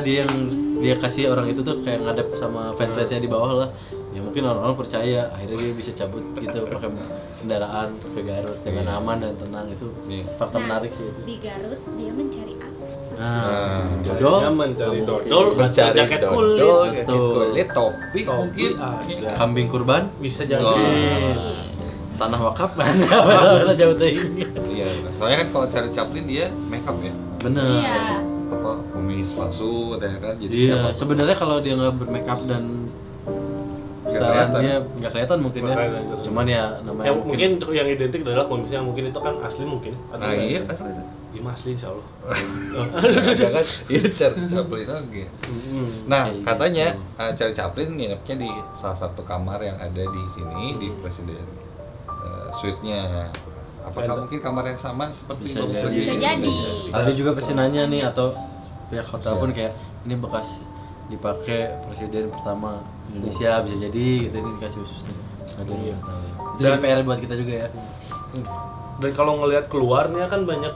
dia kasih orang itu tuh kayak ngadep sama fans-fansnya di bawah lah. Ya mungkin orang-orang percaya, akhirnya dia bisa cabut gitu pakai kendaraan ke Garut dengan aman dan tenang. Itu Iya. fakta menarik sih itu. Di Garut dia mencari apa? Nah, Dodol, dodol, mencari mungkin. dodol, Mencari jaket dodol, kulit, jaket Betul. kulit, topi mungkin. ada. kambing kurban, Bisa jadi. Oh. tanah wakaf mana apa jauh teh ini. Iya, soalnya kan kalau Charlie Chaplin dia make up ya. Bener. Iya. Apa kumis palsu katanya kan jadi Iya, siapa? sebenarnya kalau dia nggak bermakeup dan Nggak stylean kelihatan. dia nggak kelihatan mungkin ya. Nggak kelihatan. Cuman ya namanya Yang mungkin yang identik adalah kondisinya mungkin itu kan asli mungkin. Atau Nah, enggak? iya asli itu. Iya mah asli insya Allah. Ada kan iya Charlie Chaplin lagi. Nah, Kayak katanya gitu. Charlie Chaplin nginepnya di salah satu kamar yang ada di sini di presiden suite-nya. Apakah mungkin kamar yang sama seperti Bisa Bapak jadi. Presiden? Bisa jadi. Ada juga pasti nanya nih atau pihak hotel pun kayak ini bekas dipakai presiden pertama Indonesia, bisa jadi gitu, ini dikasih khusus nih. Ada Iya. yang tahu. Itu jadi PR buat kita juga ya. Dan kalau ngelihat keluarnya kan banyak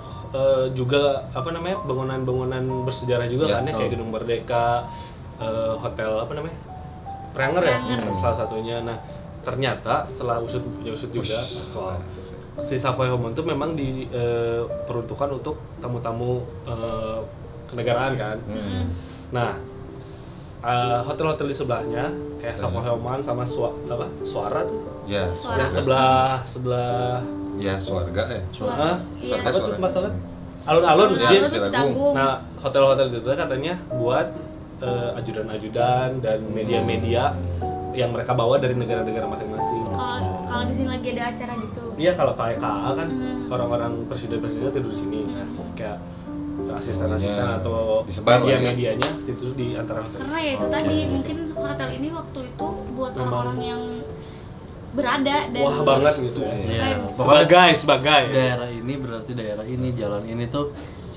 juga apa namanya bangunan-bangunan bersejarah juga Ya, kan ya kayak betul. Gedung Merdeka, hotel apa namanya Pranger ya Pranger. salah satunya. Nah ternyata setelah usut juga Wah, si Savoy Home itu memang diperuntukkan untuk tamu-tamu kenegaraan kan. Nah hotel-hotel di sebelahnya kayak Sana. Savoy Home sama Suara tuh ya, Suara. yang sebelah ya Swarga ya. Hah? Iya. apa tuh Suara. masalah alun-alun masjid. Alun-alun Citagung. Nah, hotel-hotel itu katanya buat ajudan-ajudan dan media-media yang mereka bawa dari negara-negara masing-masing. Kalau di sini lagi ada acara gitu. Iya, kalau kayak KA kan Hmm. orang-orang presiden-presiden tidur di sini. Kayak asisten-asisten Semuanya atau disebar lah ya. media-medianya tidur di antara hotel. Karena ya itu tadi mungkin hotel ini waktu itu buat orang-orang yang berada dan Wah banget gitu ya. Iya. Keren. Pokoknya Sebagai daerah ini berarti daerah ini, jalan ini tuh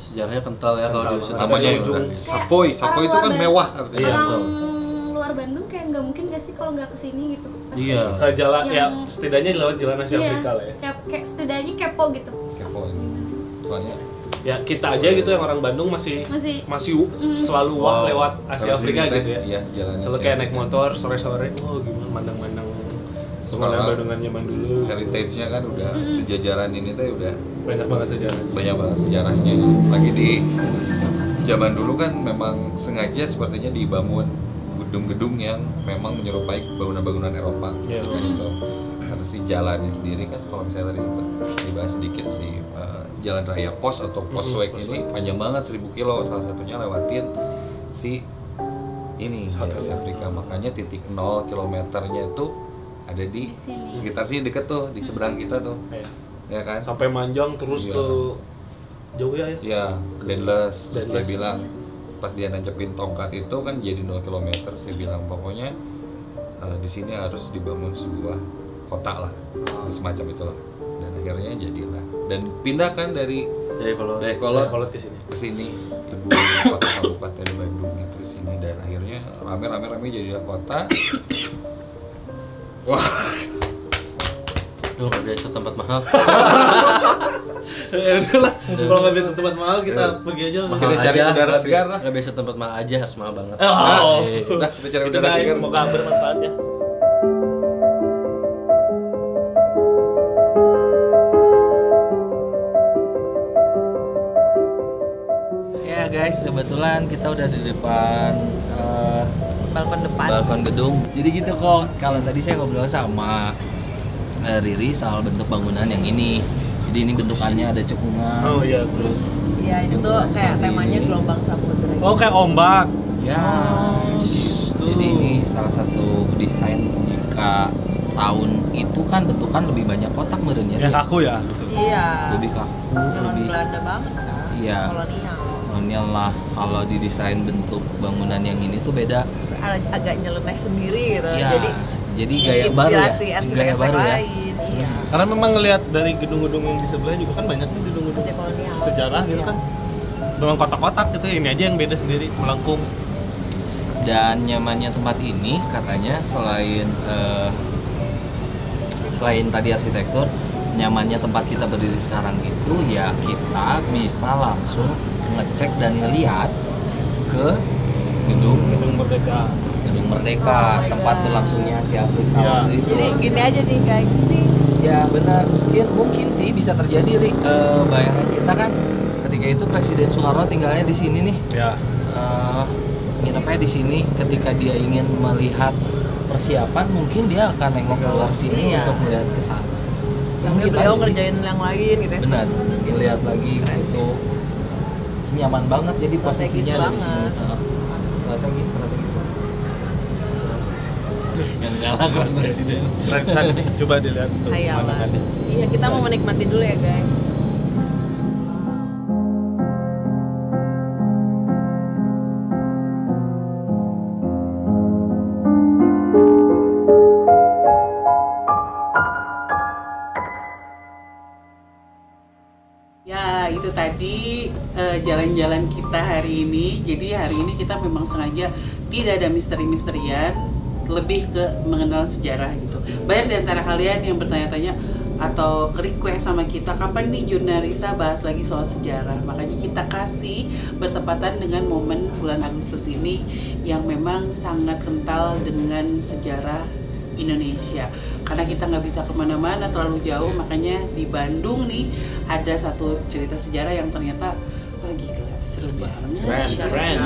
sejarahnya kental ya kalau Kental diusut banget. Namanya Sampai udah ujung. Savoy. Savoy itu kan Orang mewah luar artinya. Iya, orang betul. luar Bandung kayak nggak mungkin gak sih kalau nggak kesini gitu. Iya. Ke jalan ya Yang- setidaknya lewat jalan Asia Iya, Afrika lah ya. kayak setidaknya kepo gitu. Kepo. Soalnya Ya kita aja gitu yang orang Bandung masih selalu wah Wow. lewat Asia harus Afrika ini teh, gitu ya. Iya, jalan Selalu Asia kayak naik Afrika. motor sore-sore, oh gimana mandang-mandang pemandangan Soalnya Bandungan zaman dulu. Heritage-nya kan udah sejajaran ini teh udah Banyak banget sejarahnya. banyak banget sejarahnya. Lagi di zaman dulu kan memang sengaja sepertinya dibangun gedung-gedung yang memang menyerupai bangunan-bangunan Eropa. Iya. Ketika itu harus si jalannya sendiri kan kalau misalnya tadi sempat dibahas sedikit si jalan raya pos atau posweg ini panjang banget 1000 kilo, salah satunya lewatin si ini di Asia Afrika. Makanya titik 0 kilometernya itu ada di sini. sekitar sini deket tuh di seberang kita tuh, Iya. ya kan? Sampai manjang terus Iya. ke jauh ya. Ya, Denles, terus dia Denles. bilang pas dia nancepin tongkat itu kan jadi 0 km. Saya bilang pokoknya di sini harus dibangun sebuah kota lah, semacam itulah. Dan akhirnya jadilah. Dan pindah kan dari Dayakolot ke sini. ke sini, ibu kota kabupaten Bandung itu di sini. Dan akhirnya rame jadilah kota. Wah, Duh, nggak biasa tempat mahal. Ya udahlah, kalau nggak bisa tempat mahal kita pergi aja. Kita cari udara segar lah. Nggak biasa tempat mahal aja, harus mahal banget. Oh. Nah, kita cari Udah udara guys, segar. semoga bermanfaat ya. Ya guys, kebetulan kita udah di depan balkon depan. balkon gedung. Jadi gitu kok. Kalau tadi saya ngobrol sama Riri soal bentuk bangunan yang ini. Jadi ini bentukannya ada cekungan. Oh iya, Terus Iya, itu tuh kayak temanya gelombang samudra. Oh, kayak ombak. ya. gitu. Jadi ini salah satu desain jika tahun itu kan bentukan lebih banyak kotak meureun Ya ya. kaku ya. Gitu. Iya. Lebih kaku, Zaman lebih Belanda banget kan. Iya. Kolonial. kolonial lah. Kalau di desain bentuk bangunan yang ini tuh beda. Agak nyeleneh sendiri gitu. Ya, jadi gaya baru ya. inspirasi Gaya arsitek baru ya. lain. Iya. Karena memang ngelihat dari gedung-gedung yang di sebelah juga kan banyak nih gedung-gedung Masih kolonial. sejarah gitu Iya. kan. Memang kotak-kotak gitu, ini aja yang beda sendiri, melengkung. Dan nyamannya tempat ini katanya selain tadi arsitektur, nyamannya tempat kita berdiri sekarang itu ya kita bisa langsung ngecek dan ngelihat ke gedung Gedung Merdeka. tempat berlangsungnya Asia Afrika Ya. waktu itu. Jadi gini aja nih guys. Ya benar, mungkin sih bisa terjadi bayangan kita kan ketika itu Presiden Soekarno tinggalnya di sini nih. Ya. Nginepnya di sini, ketika dia ingin melihat persiapan mungkin dia akan nengok keluar sini Iya. untuk melihat ke sana. Sambil Mungkin beliau aja sih. ngerjain yang lain gitu ya. Benar, Terus dilihat lagi Keren gitu. Nyaman banget jadi Strategis posisinya dari sini. banget. Strategis banget. Yang nyalakan Presiden. Keren pisan nih. Coba dilihat tuh Hayalan. pemandangannya. Iya, kita mau menikmati dulu ya guys. Ya, itu tadi jalan-jalan kita hari ini. Jadi hari ini kita memang sengaja tidak ada misteri-misterian, lebih ke mengenal sejarah gitu. Banyak di antara kalian yang bertanya-tanya atau request sama kita, kapan nih Jurnarisa bahas lagi soal sejarah. Makanya kita kasih bertepatan dengan momen bulan Agustus ini yang memang sangat kental dengan sejarah Indonesia. Karena kita nggak bisa kemana-mana terlalu jauh, makanya di Bandung nih ada satu cerita sejarah yang ternyata wah gila, seru banget. Keren.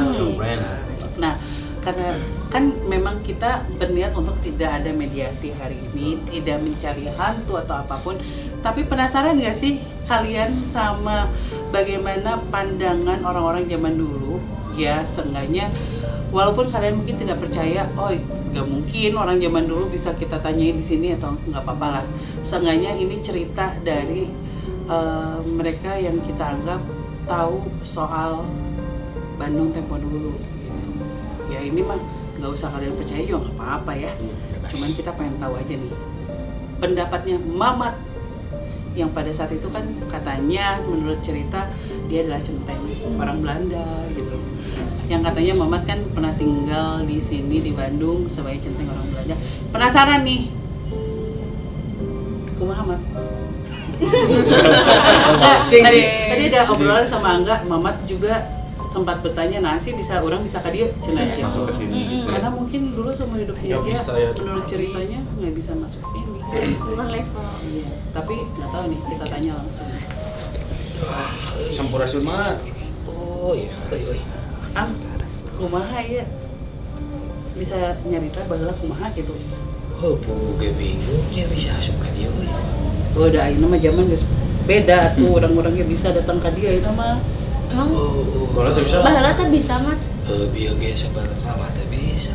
Nah, karena kan memang kita berniat untuk tidak ada mediasi hari ini, tidak mencari hantu atau apapun, tapi penasaran nggak sih kalian sama bagaimana pandangan orang-orang zaman dulu? Ya, seenggaknya walaupun kalian mungkin tidak percaya, oh nggak mungkin orang zaman dulu bisa kita tanyain di sini atau nggak apa-apa lah. Seenggaknya ini cerita dari mereka yang kita anggap tahu soal Bandung tempo dulu. Gitu. Ya ini mah nggak usah kalian percaya juga nggak apa-apa ya. Cuman kita pengen tahu aja nih pendapatnya Mamat yang pada saat itu kan katanya menurut cerita dia adalah centeng orang Belanda gitu. Yang katanya Mamat kan pernah tinggal di sini di Bandung sebagai centeng orang Belanda. Penasaran nih? Kumaha Mat? Tadi ada obrolan sama Angga, Mamat juga sempat bertanya, nah sih orang bisa ke dia cenah ya. Masuk ke sini gitu. Karena mungkin dulu seumur hidupnya Nggak dia bisa ya. menurut ceritanya nggak bisa masuk sini. Bukan level. Iya, tapi nggak tahu nih, kita tanya langsung. Sampurasun mah. Oh iya. Ang, kumaha ya? Bisa nyarita baheula kumaha gitu. Oh, gue bingung, dia bisa asup ke dia, woy. Oh, udah ayeuna mah zaman geus beda tuh, orang-orangnya bisa datang ke dia itu mah. Emang Kalau tuh bisa. bahala teh bisa mah. Biar ge sebenarnya mah teh bisa.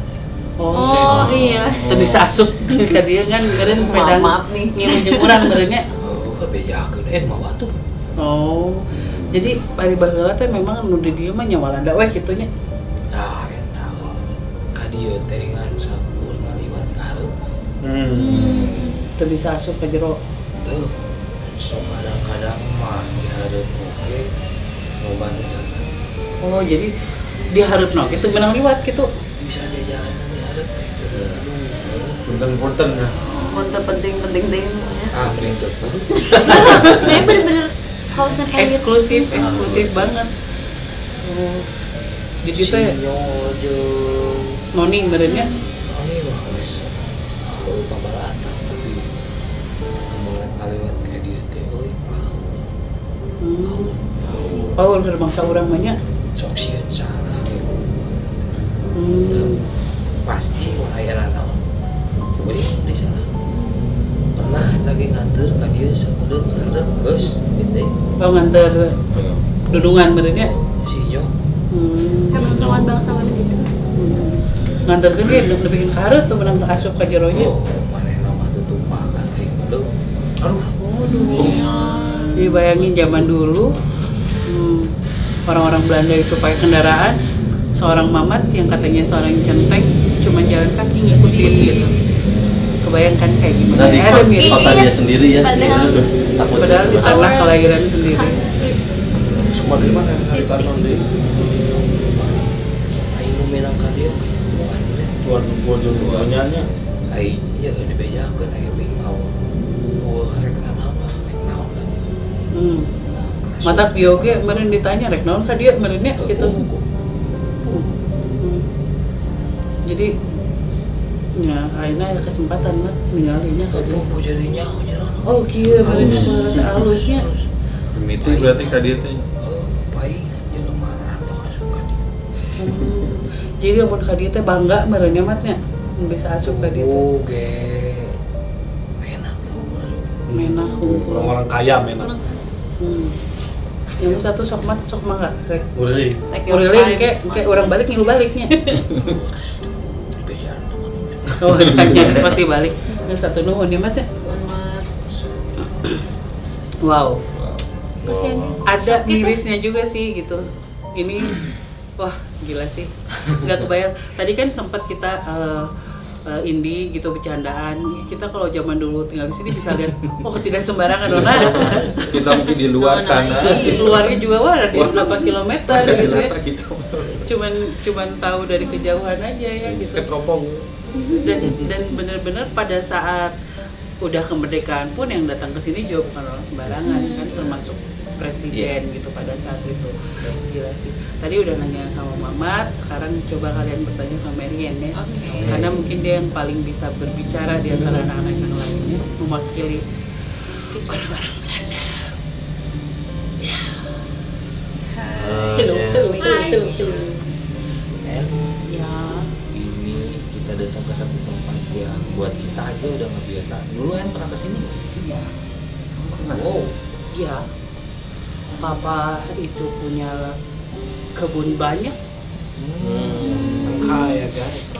Oh iya. Teu bisa asup ke dia kan, keren pedang Maaf nih. ngilu jeung urang beureunya. Oh, bejakeun mah watu. Oh, jadi Ari Baheula teh memang nu di dieu mah nya Walanda we kitunya. Nah, eta ka dieu teh ngan sampur ngaliwat ka hareup. Teu bisa asup ka jero. Tuh, so kadang-kadang mah di hareup oge loba nu jalan. Oh, jadi dia hareup kitu menang liwat gitu. Bisa jalanan di hareup teh. Punten-punten ya. Mun teu penting-penting teh ya. Ah, pinter. Kayaknya bener-bener kalau misalnya kayak gitu. Eksklusif banget. Oh. Jadi teh Sinyo jeung noni meureunnya. Ini bagus. Aku pabalata tapi mulai ngaliwat kayak dia teh euy Power keur bangsa urang mah nya. sok sieun salah. Pasti mau aya naon. Euy, di sana. Pernah lagi nganter ka dieu samudeung hareup geus gitu. Oh nganter dudungan meureunnya. Sinyo. Emang lawan bangsa mana gitu. Nganterkeun ge udah bikin karut tuh menang asup ka jero nya. Oh, manehna mah tutup makan aing aduh. Jadi bayangin zaman dulu orang-orang Belanda itu pakai kendaraan, seorang mamat yang katanya seorang centeng cuma jalan kaki ngikutin gitu. Kebayangkan kayak gimana? Nah, di Ada mirip. kota dia sendiri ya. Padahal- Takut Padahal di tanah kelahiran sendiri. Semua di mana? Di tanah di Aing nu menang ka dieu muan we. luar duanyanya. Aing ieu dibejakeun aya bingau. Oh, rek nanaon rek naon tadi. Mata bioge meureun ditanya rek naon ka dieu meureunnya gitu. Jadi ya ayeuna aya kesempatan mah ninggalinya ka dieu. Aku jadi nyaho jeung Oh kieu meureunnya mah halusnya. Mimiti berarti ka dieu teh. paingan jeung marah atau asup ka dieu. Jadi amun ka dieu teh bangga meureunnya matnya bisa asup ka dieu. Oke. Enak. Menak hungkul. Orang-orang kaya menak. Yang satu sok mangga rek. Urli. Urilin kayak orang balik ngilu baliknya. Bejan. Oh, tanya pasti balik. Yang satu nuhun ya mat ya. Wow. Ada mirisnya juga sih gitu. Ini wah gila sih. Nggak kebayang. Tadi kan sempat kita indie gitu bercandaan. Kita kalau zaman dulu tinggal di sini bisa lihat, oh tidak sembarangan Dona. Kita mungkin di luar sana. Luarnya juga wah di berapa kilometer gitu ya. Gitu. Cuman tahu dari kejauhan aja ya gitu. Keteropong. Dan benar-benar pada saat udah kemerdekaan pun yang datang ke sini juga bukan orang sembarangan kan, termasuk presiden gitu pada saat itu. Gila sih. Tadi udah nanya sama Mamat, sekarang coba kalian bertanya sama Marian ya. Karena mungkin dia yang paling bisa berbicara di antara anak-anak yang lainnya, mewakili orang-orang Belanda. Ya. Hello. Ya. Ini kita datang ke satu tempat yang buat kita aja udah nggak biasa. Dulu kan pernah kesini? Ya. Wow. Ya. Papa itu punya kebun banyak. Kaya guys.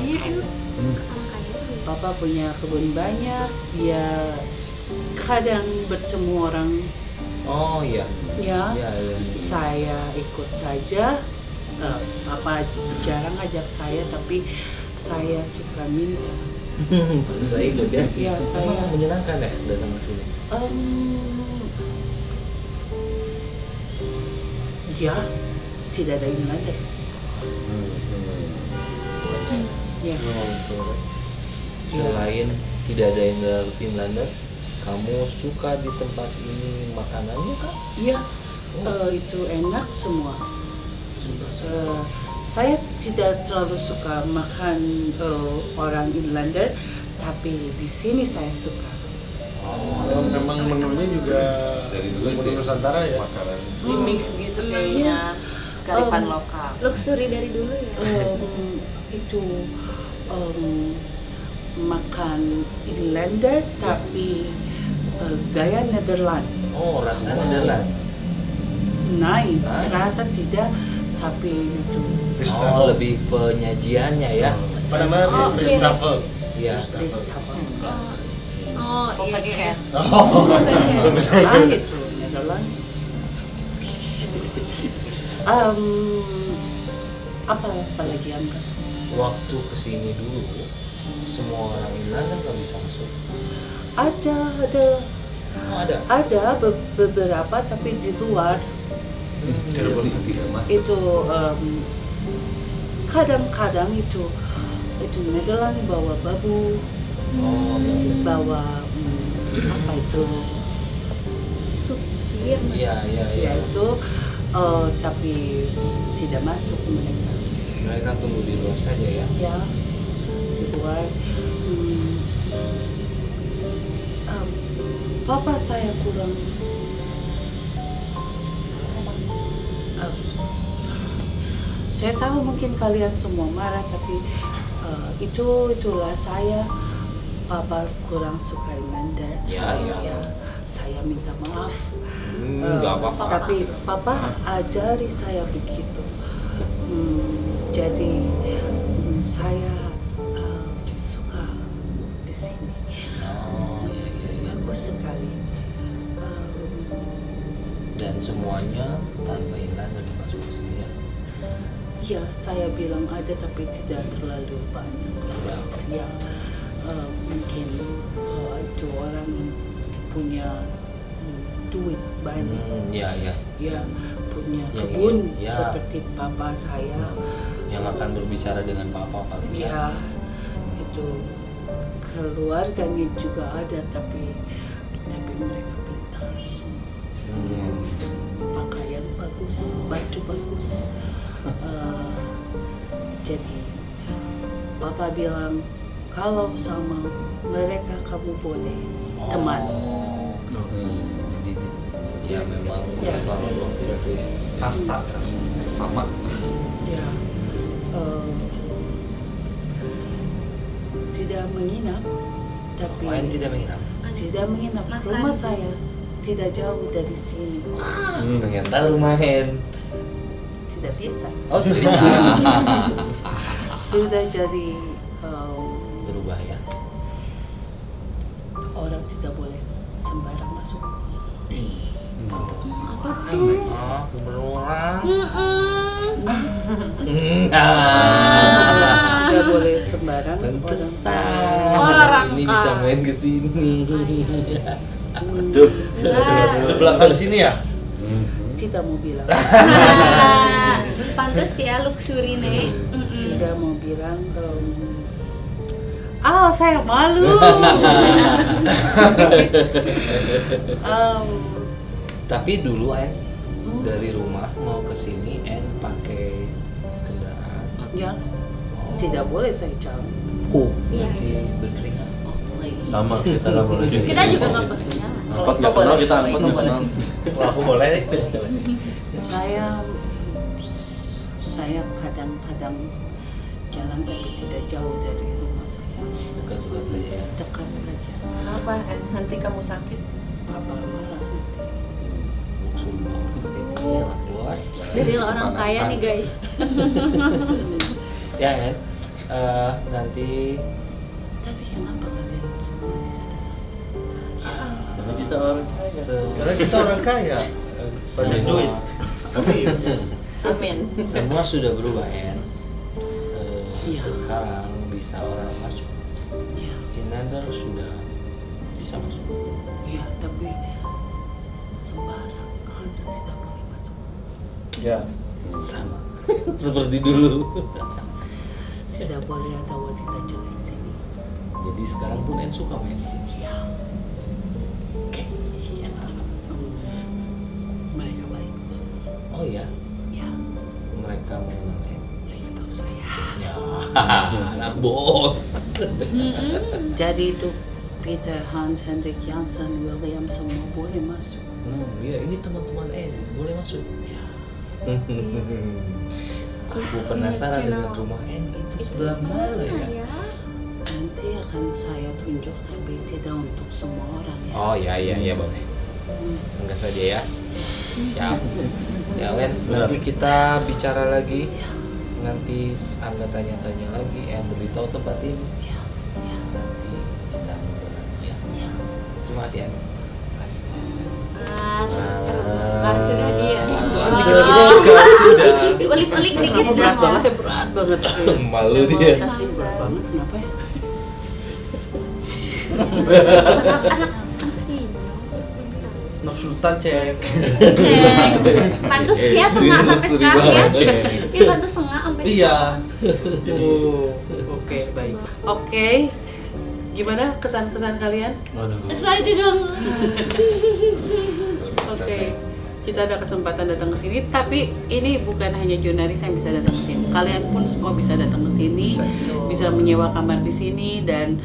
Papa punya kebun banyak. Dia kadang bertemu orang. Oh iya. Ya. Iya. Saya ikut saja. Papa jarang ngajak saya, tapi saya suka minta. Saya ikut ya. Ya, saya menyenangkan ya datang ke sini. Ya, tidak ada Inlander. Ya. Selain tidak ada Inlander, kamu suka di tempat ini makanannya kan? Iya, itu enak semua. Suka. Saya tidak terlalu suka makan orang Inlander, tapi di sini saya suka. Memang menunya juga Dari dulu itu menu Nusantara ya. Makanan. Di mix gitu kayaknya kearifan lokal. Luxury dari dulu ya. Itu makan Inlander tapi gaya Nederland. Oh, rasanya adalah. Naik, terasa tidak, tapi itu Oh, lebih penyajiannya ya. Apa namanya? Fish truffle. Iya. Oh, iya. Chest. Nah itu Nederland. Apa lagi Angga? Waktu kesini dulu, semua orang Inland kan nggak bisa masuk. Ada Oh, ada. beberapa tapi di luar Tidak masuk. itu kadang-kadang itu Nederland bawa babu, Oh, bawa apa itu Supir. iya. ya itu tapi tidak masuk mereka. Mereka tunggu di luar saja ya. Ya di luar. Papa saya kurang saya tahu mungkin kalian semua marah tapi itulah saya. Papa kurang suka Islander. Ya. Saya minta maaf. Nggak apa-apa. Tapi Papa ajari saya begitu. Jadi saya suka di sini. Oh, iya. Bagus sekali. Dan semuanya tanpa Islander masuk ke sini ya. Ya, saya bilang ada tapi tidak terlalu banyak. Ya, mungkin itu orang punya duit banyak. Iya. Ya, punya Yang kebun ingin, ya. seperti papa saya. Yang akan berbicara dengan papa paling Ya, itu keluarganya juga ada tapi mereka pintar semua. Pakaian bagus, baju bagus. Jadi papa bilang kalau sama mereka kamu boleh teman. Jadi ya memang Ya. level waktu itu ya. Kasta Sama. Ya, tidak menginap tapi Main tidak menginap. tidak menginap. Makan. Rumah saya tidak jauh dari sini. Ternyata lumayan. Tidak bisa. Oh, tidak bisa. Sudah jadi Berubah ya. orang tidak boleh sembarang masuk. Apa tuh? Beneran. Tidak boleh sembarang Pantesan. Orang Ini bisa kaya. main ke sini. Duh, itu belakang di sini ya? Tidak mau bilang. Pantes ya luxury nih. Tidak mau bilang. Saya malu. Tapi dulu dari rumah mau ke sini pakai kendaraan. Ya, tidak boleh saya jalan. Iya. Nanti berkeringat. Sama, kita nggak boleh. Kita juga nggak pernah jalan. Angkot nggak kenal, kita angkot nggak kenal. Wah, aku boleh. Saya kadang-kadang jalan tapi tidak jauh dari rumah saya. Dekat-dekat saja ya. Dekat saja. Kenapa? Nanti kamu sakit? Papa marah. Iya, bos. Dari orang kaya nih guys. Ya kan? Nanti Tapi kenapa kalian semua bisa datang? Karena kita orang kaya. Se- Karena kita orang kaya. Banyak duit. Amin. semua sudah berubah ya. Iya. Sekarang bisa orang masuk. Ya, Inlander sudah bisa masuk. ya, tapi sembarang Anda tidak boleh masuk. Ya, sama. Seperti dulu. Tidak boleh ada wanita jelek sini. Jadi sekarang pun suka main di sini. Ya. Oke. Mereka baik. Oh ya, Ya, mereka mengenal mereka tahu saya. Ya, anak bos. Jadi itu Peter, Hans, Hendrik, Jansen, William semua boleh masuk. Iya, ini teman-teman boleh masuk. Ya. Aku penasaran dengan rumah itu sebelah mana ya? Nanti akan saya tunjuk tapi tidak untuk semua orang ya. Oh iya boleh. Enggak saja ya. Siap. Ya Len, nanti kita bicara lagi. Ya, Nanti Angga tanya-tanya lagi, beritahu tempat ini. ya, ya, Nanti kita ngobrol lagi ya. ya. Terima kasih ya. Sudah dia. Sudah sudah. Ulik-ulik dikit Kenapa berat dong. banget ya? Berat banget. Malu dia. Kasih berat banget, kenapa ya? Anak sih. Nok Sultan cek. Pantes ya sengak sampai sekarang ya. Iya pantes sengak sampai Iya. Oh, oke, baik. Oke. Gimana kesan-kesan kalian? Waduh. Excited dong. Oke. Kita ada kesempatan datang ke sini, tapi ini bukan hanya jurnalis yang bisa datang ke sini. Kalian pun semua bisa datang ke sini, bisa menyewa kamar di sini dan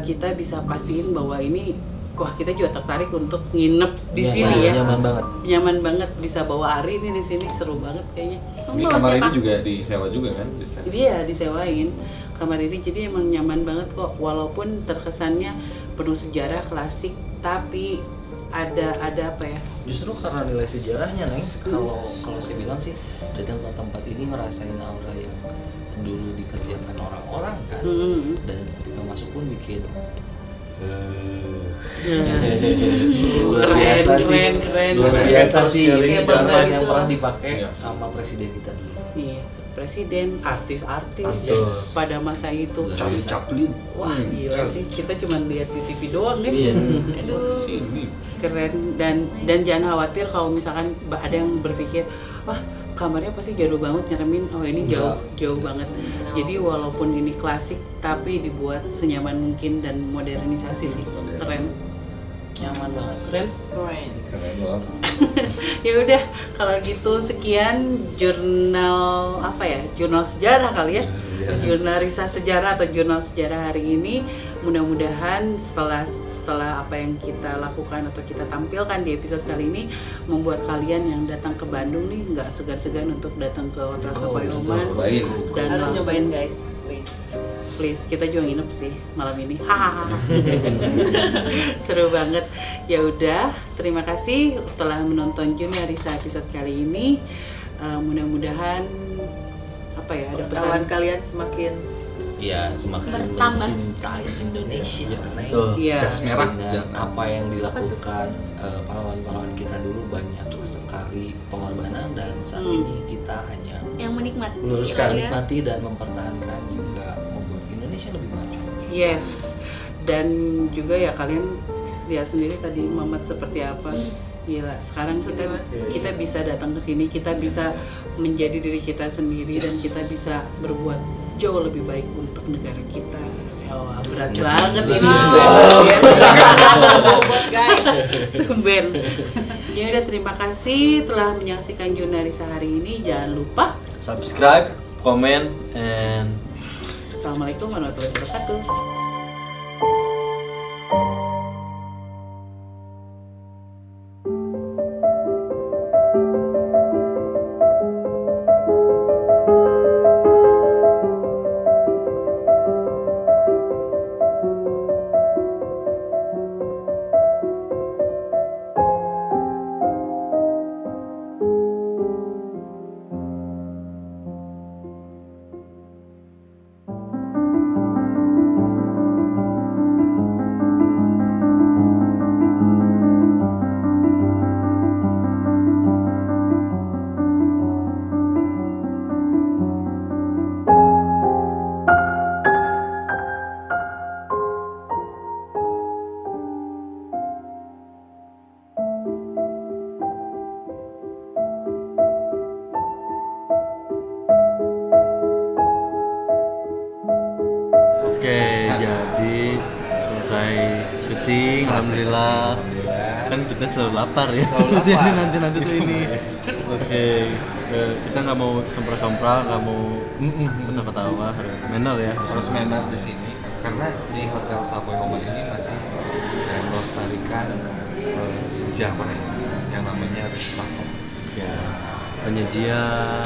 kita bisa pastiin bahwa ini wah kita juga tertarik untuk nginep di sini ya. Nyaman banget. Nyaman banget, bisa bawa Ari ini di sini, seru banget kayaknya. Ini kamar ini juga disewa juga kan? Bisa. Dia disewain kamar ini, jadi emang nyaman banget kok. Walaupun terkesannya penuh sejarah klasik, tapi ada apa ya? Justru karena nilai sejarahnya, Neng. Kalau saya bilang sih datang ke tempat ini ngerasain aura yang dulu dikerjakan orang-orang kan. Dan ketika masuk pun bikin luar biasa sih. Luar biasa sih. Ini Kayak bangga sejarah yang gitu. pernah dipakai Iya. sama presiden kita dulu. Iya, presiden, artis-artis Betul. pada masa itu. Charlie Chaplin. Wah gila sih, kita cuma lihat di TV doang ya. Iya. Aduh. Sini. Keren dan jangan khawatir kalau misalkan ada yang berpikir wah kamarnya pasti jauh banget nyeremin. Oh ini jauh banget. Jadi walaupun ini klasik tapi dibuat senyaman mungkin dan modernisasi sih. Keren. Nyaman banget. Keren. Keren loh. Ya udah kalau gitu sekian jurnal apa ya? Jurnal sejarah kali ya. Jurnal Risa Sejarah atau jurnal sejarah hari ini. Mudah-mudahan setelah apa yang kita lakukan atau kita tampilkan di episode kali ini membuat kalian yang datang ke Bandung nih nggak segan-segan untuk datang ke Hotel Savoy Oman Cobain. dan Harus langsung- nyobain guys, please. kita juga nginep sih malam ini. Hahaha. Seru banget. Ya udah, terima kasih telah menonton Junior Risa episode kali ini. Mudah-mudahan apa ya ada Pengetahuan pesan. kalian semakin Ya semakin Bertambah. mencintai Indonesia, Neng. Tuh. Iya. Jas merah. Dengan Jangan. apa yang dilakukan pahlawan-pahlawan kita dulu banyak sekali pengorbanan dan saat ini kita hanya Yang menikmati. Meluruskan. Ya. menikmati dan mempertahankan juga membuat Indonesia lebih maju. Yes. Dan juga ya kalian lihat sendiri tadi Mamat seperti apa. Gila, sekarang kita bisa datang ke sini, kita bisa menjadi diri kita sendiri dan kita bisa berbuat jauh lebih baik untuk negara kita. Wah, berat banget ini. Buat guys. Tumben. Ya udah, terima kasih telah menyaksikan Jurnalisa hari ini. Jangan lupa Subscribe, comment, and Assalamualaikum warahmatullahi wabarakatuh. Oke, jadi selesai syuting, alhamdulillah. Kan kita selalu lapar ya. Nanti tuh ini. Oke, kita nggak mau sompral-sompral, nggak mau ketawa-ketawa, harus manner ya. Harus manner di sini karena di Hotel Savoy Oman ini masih melestarikan sejarah yang namanya Restafel. Ya, penyajian,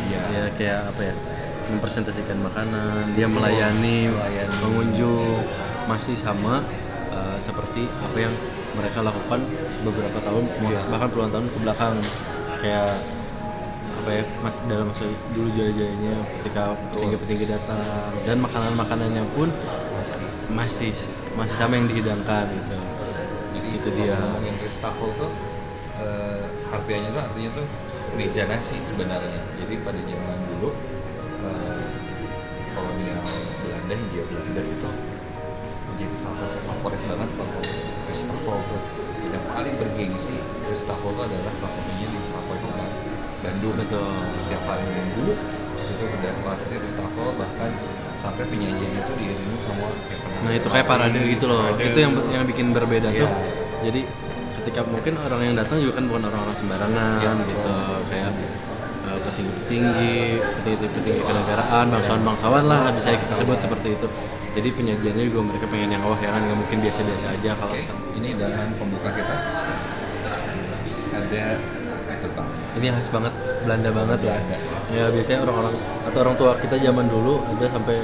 ya kayak apa ya, mempresentasikan makanan, dia melayani pengunjung masih sama seperti apa yang mereka lakukan beberapa tahun bahkan puluhan tahun ke belakang, kayak apa ya, mas dalam masa dulu jaya-jayanya ketika petinggi-petinggi datang, dan makanan-makanannya pun masih sama yang dihidangkan gitu. Jadi Itu dia. Ngomongin Restafel tuh harfiahnya tuh artinya tuh meja nasi sebenarnya. Jadi pada zaman dulu kolonial Belanda, Hindia Belanda itu menjadi salah satu favorit banget kalau Westafel tuh. Yang paling bergengsi Westafel itu adalah salah satunya di Savoy Homan, Bandung. Betul. Setiap hari Minggu itu udah pasti Westafel, bahkan sampai penyajian itu diiringi sama kayak Nah itu kayak parade gitu loh. Parade. Itu yang bikin berbeda Iya. tuh. Jadi ketika mungkin orang yang datang juga kan bukan orang-orang sembarangan Iya, gitu, betul. kayak petinggi-petinggi kenegaraan, bangsawan-bangsawan lah bisa kita sebut seperti itu. Jadi penyajiannya juga mereka pengen yang ya kan nggak mungkin biasa-biasa aja kalau Oke, ini dengan pembuka kita ada terbang. ini khas banget Belanda banget ya. Belanda. Ya biasanya orang-orang atau orang tua kita zaman dulu ada sampai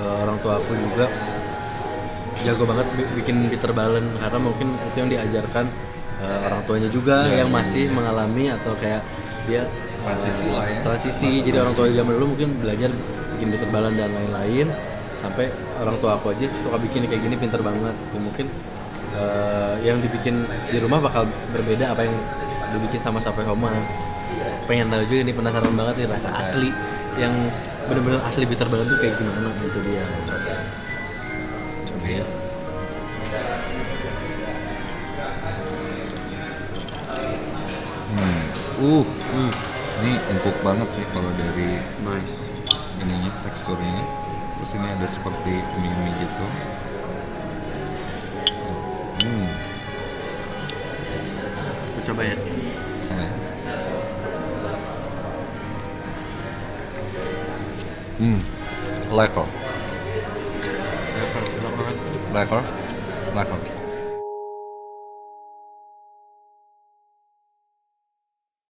orang tua aku juga jago banget bikin bitter ballen karena mungkin itu yang diajarkan orang tuanya juga Ya, yang ya, masih ya. mengalami atau kayak dia Transisi lah ya. transisi. Jadi orang tua zaman dulu mungkin belajar bikin bitter ballen dan lain-lain sampai orang tua aku aja suka bikin kayak gini pinter banget. Ya, mungkin yang dibikin di rumah bakal berbeda apa yang dibikin sama Savoy Homan. Pengen tahu juga nih, penasaran banget nih rasa asli yang bener-bener asli bitter ballen tuh kayak gimana, itu dia. Coba ya. Ini empuk banget sih kalau dari Nice. ininya, teksturnya. Terus ini ada seperti mie gitu. Aku coba ya. Lekker. Enak banget. Lekker. Lekker.